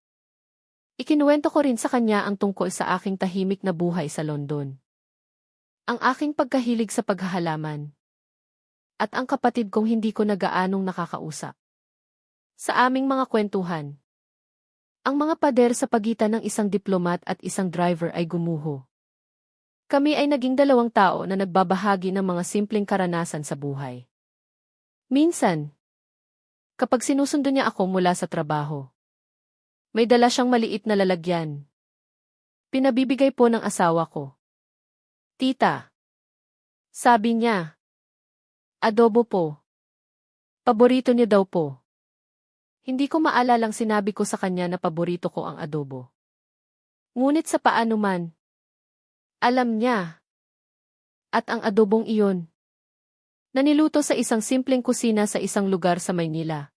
Ikinuwento ko rin sa kanya ang tungkol sa aking tahimik na buhay sa London. Ang aking pagkahilig sa paghahalaman. At ang kapatid kong hindi ko na gaanong nakakausap. Sa aming mga kwentuhan, ang mga pader sa pagitan ng isang diplomat at isang driver ay gumuho. Kami ay naging dalawang tao na nagbabahagi ng mga simpleng karanasan sa buhay. Minsan, kapag sinusundo niya ako mula sa trabaho, may dala siyang maliit na lalagyan. Pinabibigay po ng asawa ko. Tita. Sabi niya. Adobo po. Paborito niya daw po. Hindi ko maalalang sinabi ko sa kanya na paborito ko ang adobo. Ngunit sa paano man, alam niya. At ang adobong iyon, na niluto sa isang simpleng kusina sa isang lugar sa Maynila,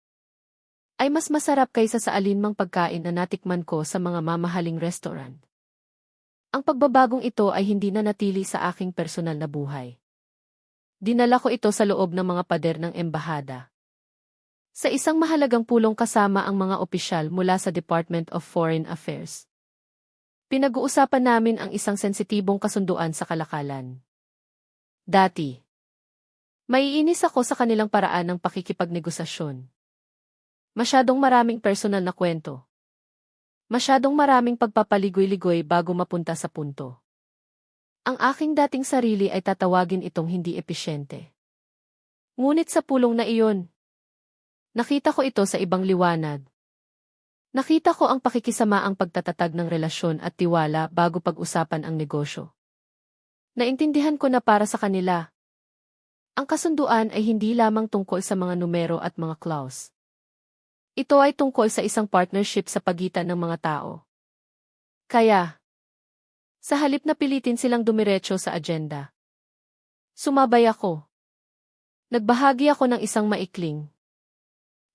ay mas masarap kaysa sa alinmang pagkain na natikman ko sa mga mamahaling restaurant. Ang pagbabagong ito ay hindi na natili sa aking personal na buhay. Dinala ko ito sa loob ng mga pader ng embahada. Sa isang mahalagang pulong kasama ang mga opisyal mula sa Department of Foreign Affairs. Pinag-uusapan namin ang isang sensitibong kasunduan sa kalakalan. Dati, maiinis ako sa kanilang paraan ng pakikipagnegosasyon. Masyadong maraming personal na kwento. Masyadong maraming pagpapaligoy-ligoy bago mapunta sa punto. Ang aking dating sarili ay tatawagin itong hindi episyente. Ngunit sa pulong na iyon, nakita ko ito sa ibang liwanag. Nakita ko ang pakikisamaang pagtatatag ng relasyon at tiwala bago pag-usapan ang negosyo. Naintindihan ko na para sa kanila, ang kasunduan ay hindi lamang tungkol sa mga numero at mga clause. Ito ay tungkol sa isang partnership sa pagitan ng mga tao. Kaya, sa halip na pilitin silang dumiretso sa agenda, sumabay ako. Nagbahagi ako ng isang maikling,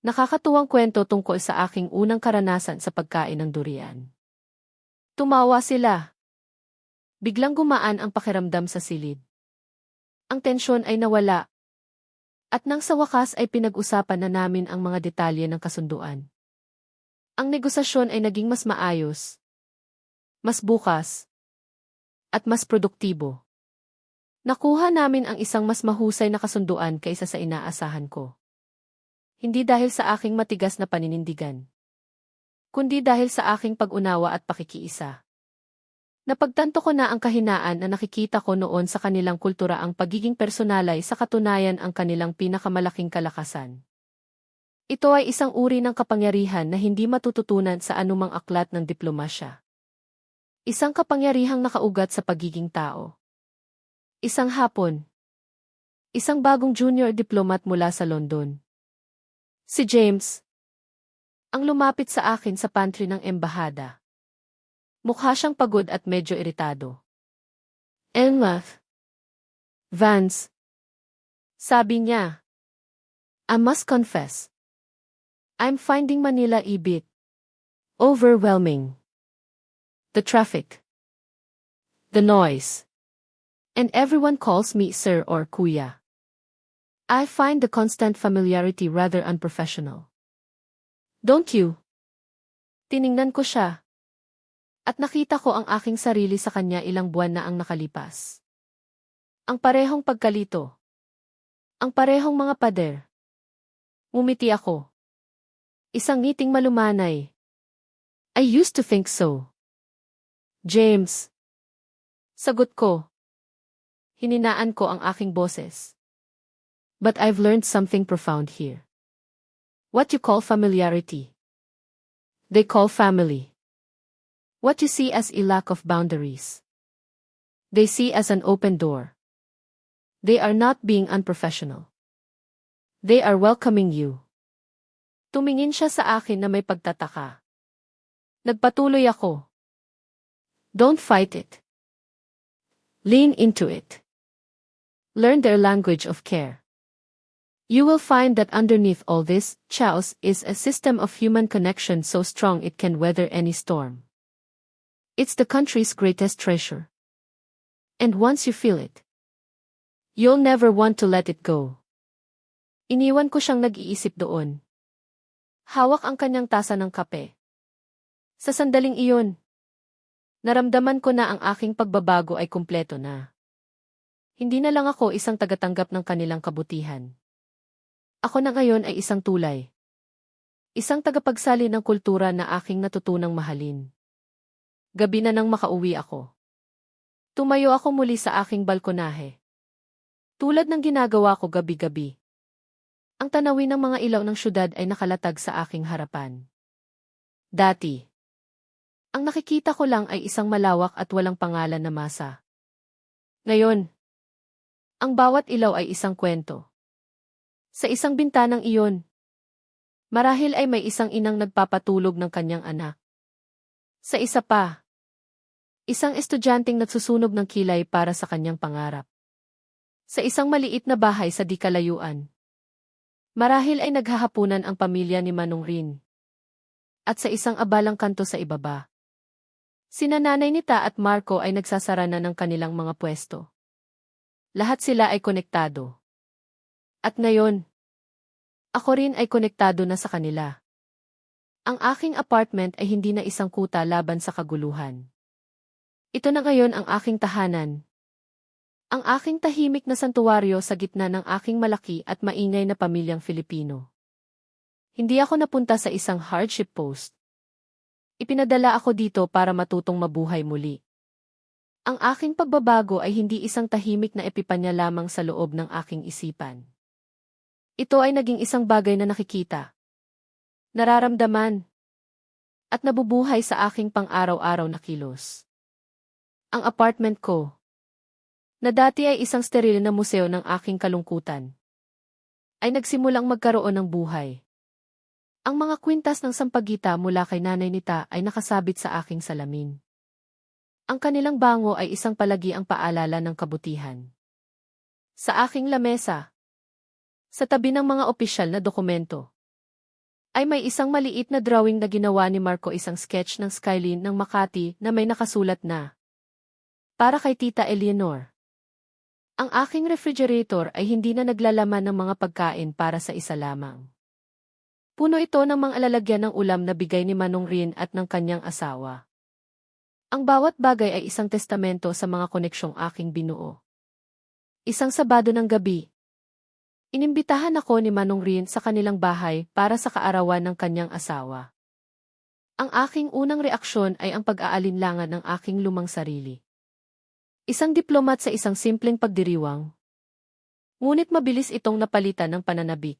nakakatuwang kwento tungkol sa aking unang karanasan sa pagkain ng durian. Tumawa sila. Biglang gumaan ang pakiramdam sa silid. Ang tensyon ay nawala. At nang sa wakas ay pinag-usapan na namin ang mga detalye ng kasunduan. Ang negosasyon ay naging mas maayos, mas bukas, at mas produktibo. Nakuha namin ang isang mas mahusay na kasunduan kaysa sa inaasahan ko. Hindi dahil sa aking matigas na paninindigan, kundi dahil sa aking pag-unawa at pakikiisa. Napagtanto ko na ang kahinaan na nakikita ko noon sa kanilang kultura ang pagiging personalay sa katunayan ang kanilang pinakamalaking kalakasan. Ito ay isang uri ng kapangyarihan na hindi matututunan sa anumang aklat ng diplomasya. Isang kapangyarihang nakaugat sa pagiging tao. Isang hapon. Isang bagong junior diplomat mula sa London. Si James. Ang lumapit sa akin sa pantry ng embahada. Mukha siyang pagod at medyo iritado. Emma. Vance. Sabi niya. I must confess. I'm finding Manila a bit overwhelming. The traffic. The noise. And everyone calls me sir or kuya. I find the constant familiarity rather unprofessional. Don't you? Tiningnan ko siya. At nakita ko ang aking sarili sa kanya ilang buwan na ang nakalipas. Ang parehong pagkalito. Ang parehong mga pader. Ngumiti ako. Isang ngiting malumanay. I used to think so. James. Sagot ko. Hininaan ko ang aking boses. But I've learned something profound here. What you call familiarity, they call family. What you see as a lack of boundaries, they see as an open door. They are not being unprofessional. They are welcoming you. Tumingin siya sa akin na may pagtataka. Nagpatuloy ako. Don't fight it. Lean into it. Learn their language of care. You will find that underneath all this chaos is a system of human connection so strong it can weather any storm. It's the country's greatest treasure. And once you feel it, you'll never want to let it go. Iniwan ko siyang nag-iisip doon. Hawak ang kanyang tasa ng kape. Sa sandaling iyon, naramdaman ko na ang aking pagbabago ay kumpleto na. Hindi na lang ako isang tagatanggap ng kanilang kabutihan. Ako na ngayon ay isang tulay. Isang tagapagsali ng kultura na aking natutunang mahalin. Gabi na nang makauwi ako. Tumayo ako muli sa aking balkonahe. Tulad ng ginagawa ko gabi-gabi. Ang tanawin ng mga ilaw ng syudad ay nakalatag sa aking harapan. Dati, ang nakikita ko lang ay isang malawak at walang pangalan na masa. Ngayon, ang bawat ilaw ay isang kwento. Sa isang bintanang iyon, marahil ay may isang inang nagpapatulog ng kanyang anak. Sa isa pa, isang estudyanteng nagsusunog ng kilay para sa kanyang pangarap. Sa isang maliit na bahay sa di kalayuan, marahil ay naghahapunan ang pamilya ni Manong Rin. At sa isang abalang kanto sa ibaba, sina Nanay Nita at Marco ay nagsasara na ng kanilang mga pwesto. Lahat sila ay konektado. At ngayon, ako rin ay konektado na sa kanila. Ang aking apartment ay hindi na isang kuta laban sa kaguluhan. Ito na ngayon ang aking tahanan. Ang aking tahimik na santuwaryo sa gitna ng aking malaki at maingay na pamilyang Filipino. Hindi ako napunta sa isang hardship post. Ipinadala ako dito para matutong mabuhay muli. Ang aking pagbabago ay hindi isang tahimik na epipanya lamang sa loob ng aking isipan. Ito ay naging isang bagay na nakikita, nararamdaman, at nabubuhay sa aking pang-araw-araw na kilos. Ang apartment ko, na dati ay isang steril na museo ng aking kalungkutan, ay nagsimulang magkaroon ng buhay. Ang mga kwintas ng sampagita mula kay Nanay Nita ay nakasabit sa aking salamin. Ang kanilang bango ay isang palagiang paalala ng kabutihan. Sa aking lamesa, Sa tabi ng mga opisyal na dokumento, ay may isang maliit na drawing na ginawa ni Marco, isang sketch ng skyline ng Makati na may nakasulat na, "Para kay Tita Eleanor." Ang aking refrigerator ay hindi na naglalaman ng mga pagkain para sa isa lamang. Puno ito ng mga lalagyan ng ulam na bigay ni Manong Rin at ng kanyang asawa. Ang bawat bagay ay isang testamento sa mga koneksyong aking binuo. Isang Sabado ng gabi, inimbitahan ako ni Manong Rin sa kanilang bahay para sa kaarawan ng kanyang asawa. Ang aking unang reaksyon ay ang pag-aalinlangan ng aking lumang sarili. Isang diplomat sa isang simpleng pagdiriwang. Ngunit mabilis itong napalitan ng pananabik.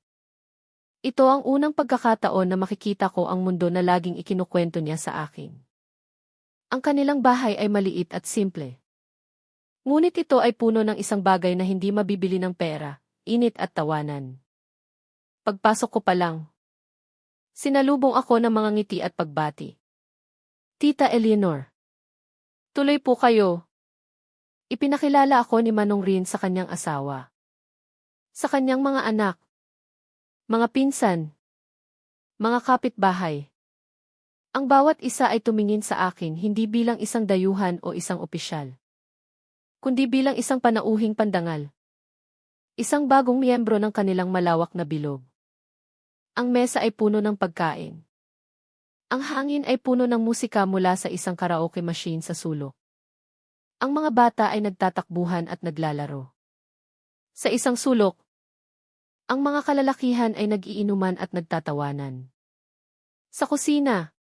Ito ang unang pagkakataon na makikita ko ang mundo na laging ikinukwento niya sa akin. Ang kanilang bahay ay maliit at simple. Ngunit ito ay puno ng isang bagay na hindi mabibili ng pera, init at tawanan. Pagpasok ko pa lang, sinalubong ako ng mga ngiti at pagbati. "Tita Eleanor, tuloy po kayo." Ipinakilala ako ni Manong Rin sa kanyang asawa, sa kanyang mga anak, mga pinsan, mga kapitbahay. Ang bawat isa ay tumingin sa akin hindi bilang isang dayuhan o isang opisyal, kundi bilang isang panauhing pandangal. Isang bagong miyembro ng kanilang malawak na bilog. Ang mesa ay puno ng pagkain. Ang hangin ay puno ng musika mula sa isang karaoke machine sa sulok. Ang mga bata ay nagtatakbuhan at naglalaro. Sa isang sulok, ang mga kalalakihan ay nag-iinuman at nagtatawanan. Sa kusina,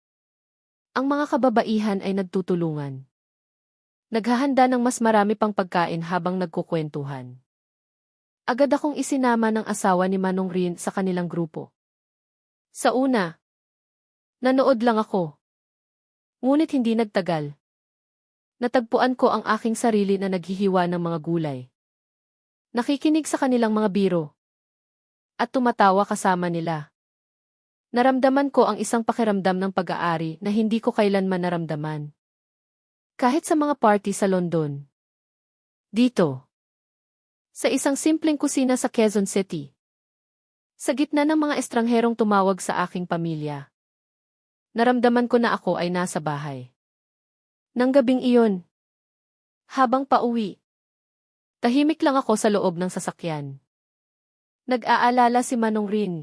ang mga kababaihan ay nagtutulungan. Naghahanda ng mas marami pang pagkain habang nagkukwentuhan. Agad akong isinama ng asawa ni Manong Rin sa kanilang grupo. Sa una, nanood lang ako. Ngunit hindi nagtagal. Natagpuan ko ang aking sarili na naghihiwa ng mga gulay. Nakikinig sa kanilang mga biro. At tumatawa kasama nila. Naramdaman ko ang isang pakiramdam ng pag-aari na hindi ko kailanman naramdaman. Kahit sa mga party sa London. Dito. Sa isang simpleng kusina sa Quezon City. Sa gitna ng mga estrangherong tumawag sa aking pamilya. Naramdaman ko na ako ay nasa bahay. Nang gabing iyon, habang pauwi, tahimik lang ako sa loob ng sasakyan. Nag-aalala si Manong Rin.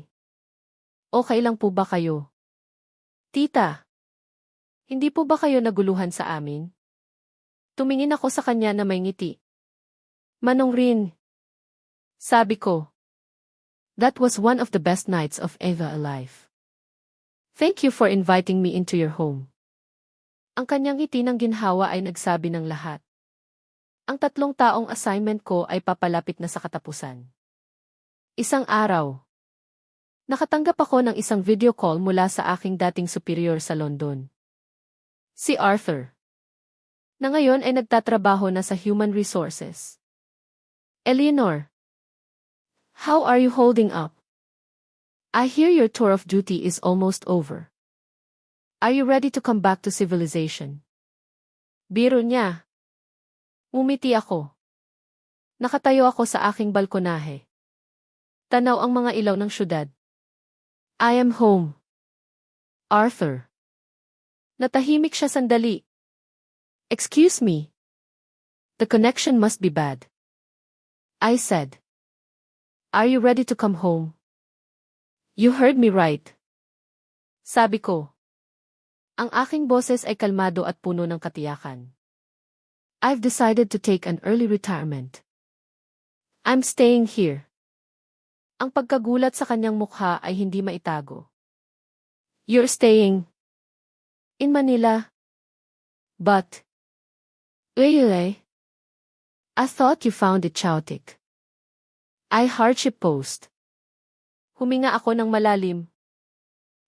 "Okay lang po ba kayo? Tita, hindi po ba kayo naguluhan sa amin?" Tumingin ako sa kanya na may ngiti. "Manong Rin," sabi ko, "that was one of the best nights of ever alive. Thank you for inviting me into your home." Ang kanyang ngiti ng ginhawa ay nagsabi ng lahat. Ang 3 taong assignment ko ay papalapit na sa katapusan. Isang araw, nakatanggap ako ng isang video call mula sa aking dating superior sa London. Si Arthur, na ngayon ay nagtatrabaho na sa Human Resources. "Eleanor, how are you holding up? I hear your tour of duty is almost over. Are you ready to come back to civilization?" Biro niya. Ngumiti ako. Nakatayo ako sa aking balkonahe. Tanaw ang mga ilaw ng syudad. "I am home, Arthur." Natahimik siya sandali. "Excuse me. The connection must be bad," I said. "Are you ready to come home?" "You heard me right," sabi ko. Ang aking boses ay kalmado at puno ng katiyakan. "I've decided to take an early retirement. I'm staying here." Ang pagkagulat sa kanyang mukha ay hindi maitago. "You're staying in Manila? But really? I thought you found it chaotic." I hardship post. Huminga ako ng malalim.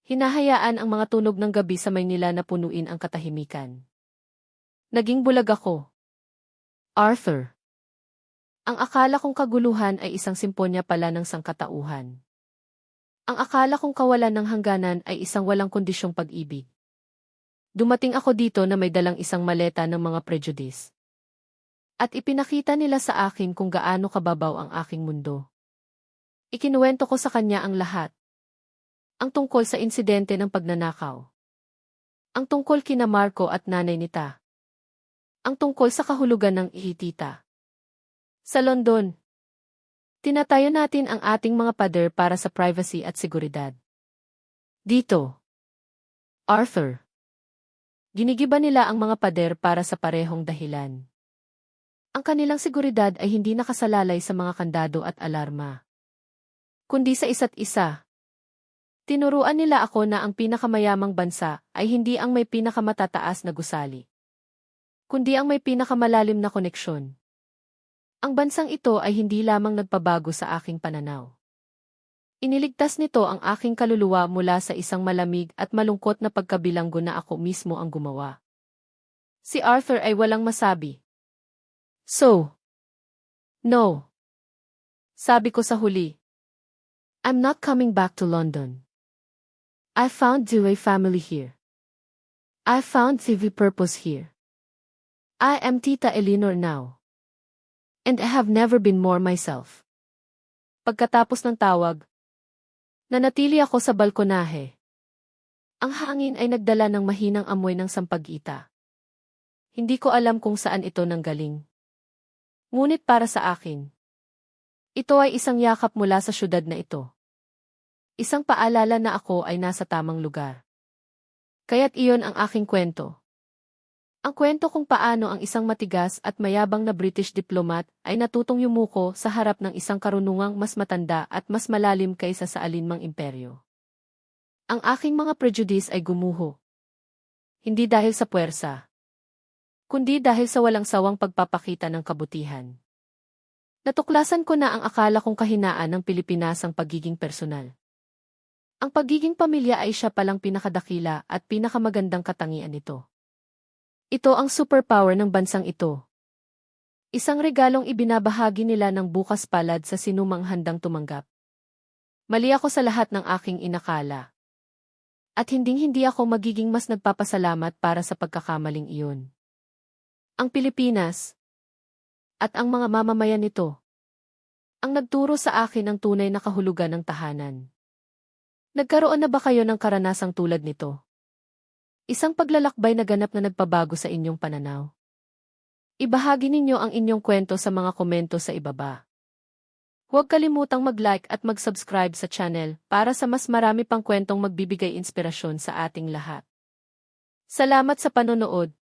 Hinahayaan ang mga tunog ng gabi sa Maynila na punuin ang katahimikan. Naging bulag ako. "Arthur." Ang akala kong kaguluhan ay isang simponya pala ng sangkatauhan. Ang akala kong kawalan ng hangganan ay isang walang kondisyong pag-ibig. Dumating ako dito na may dalang isang maleta ng mga prejudice. At ipinakita nila sa akin kung gaano kababaw ang aking mundo. Ikinuwento ko sa kanya ang lahat. Ang tungkol sa insidente ng pagnanakaw. Ang tungkol kina Marco at nanay nita. Ang tungkol sa kahulugan ng ihitita. Sa London, tinatayo natin ang ating mga pader para sa privacy at seguridad. Dito, Arthur. Ginigiba nila ang mga pader para sa parehong dahilan. Ang kanilang seguridad ay hindi nakasalalay sa mga kandado at alarma, kundi sa isa't isa. Tinuruan nila ako na ang pinakamayamang bansa ay hindi ang may pinakamatataas na gusali, kundi ang may pinakamalalim na koneksyon. Ang bansang ito ay hindi lamang nagpabago sa aking pananaw. Iniligtas nito ang aking kaluluwa mula sa isang malamig at malungkot na pagkabilanggo na ako mismo ang gumawa. Si Arthur ay walang masabi. So, no. Sabi ko sa huli. I'm not coming back to London. I found a family here. I found TV purpose here. I am Tita Eleanor now. And I have never been more myself. Pagkatapos ng tawag, nanatili ako sa balkonahe. Ang hangin ay nagdala ng mahinang amoy ng sampag-ita. Hindi ko alam kung saan ito nanggaling. Ngunit para sa akin, ito ay isang yakap mula sa syudad na ito. Isang paalala na ako ay nasa tamang lugar. Kaya't iyon ang aking kwento. Ang kwento kung paano ang isang matigas at mayabang na British diplomat ay natutong yumuko sa harap ng isang karunungang mas matanda at mas malalim kaysa sa alinmang imperyo. Ang aking mga prejudice ay gumuho. Hindi dahil sa puwersa, kundi dahil sa walang sawang pagpapakita ng kabutihan. Natuklasan ko na ang akala kong kahinaan ng Pilipinas ang pagiging personal. Ang pagiging pamilya ay siya palang pinakadakila at pinakamagandang katangian nito. Ito ang superpower ng bansang ito. Isang regalong ibinabahagi nila ng bukas palad sa sinumang handang tumanggap. Mali ako sa lahat ng aking inakala. At hinding-hindi ako magiging mas nagpapasalamat para sa pagkakamaling iyon. Ang Pilipinas at ang mga mamamayan nito ang nagturo sa akin ng tunay na kahulugan ng tahanan. Nagkaroon na ba kayo ng karanasang tulad nito? Isang paglalakbay na ganap na nagpabago sa inyong pananaw. Ibahagi ninyo ang inyong kwento sa mga komento sa ibaba. Huwag kalimutang mag-like at mag-subscribe sa channel para sa mas marami pang kwentong magbibigay inspirasyon sa ating lahat. Salamat sa panonood.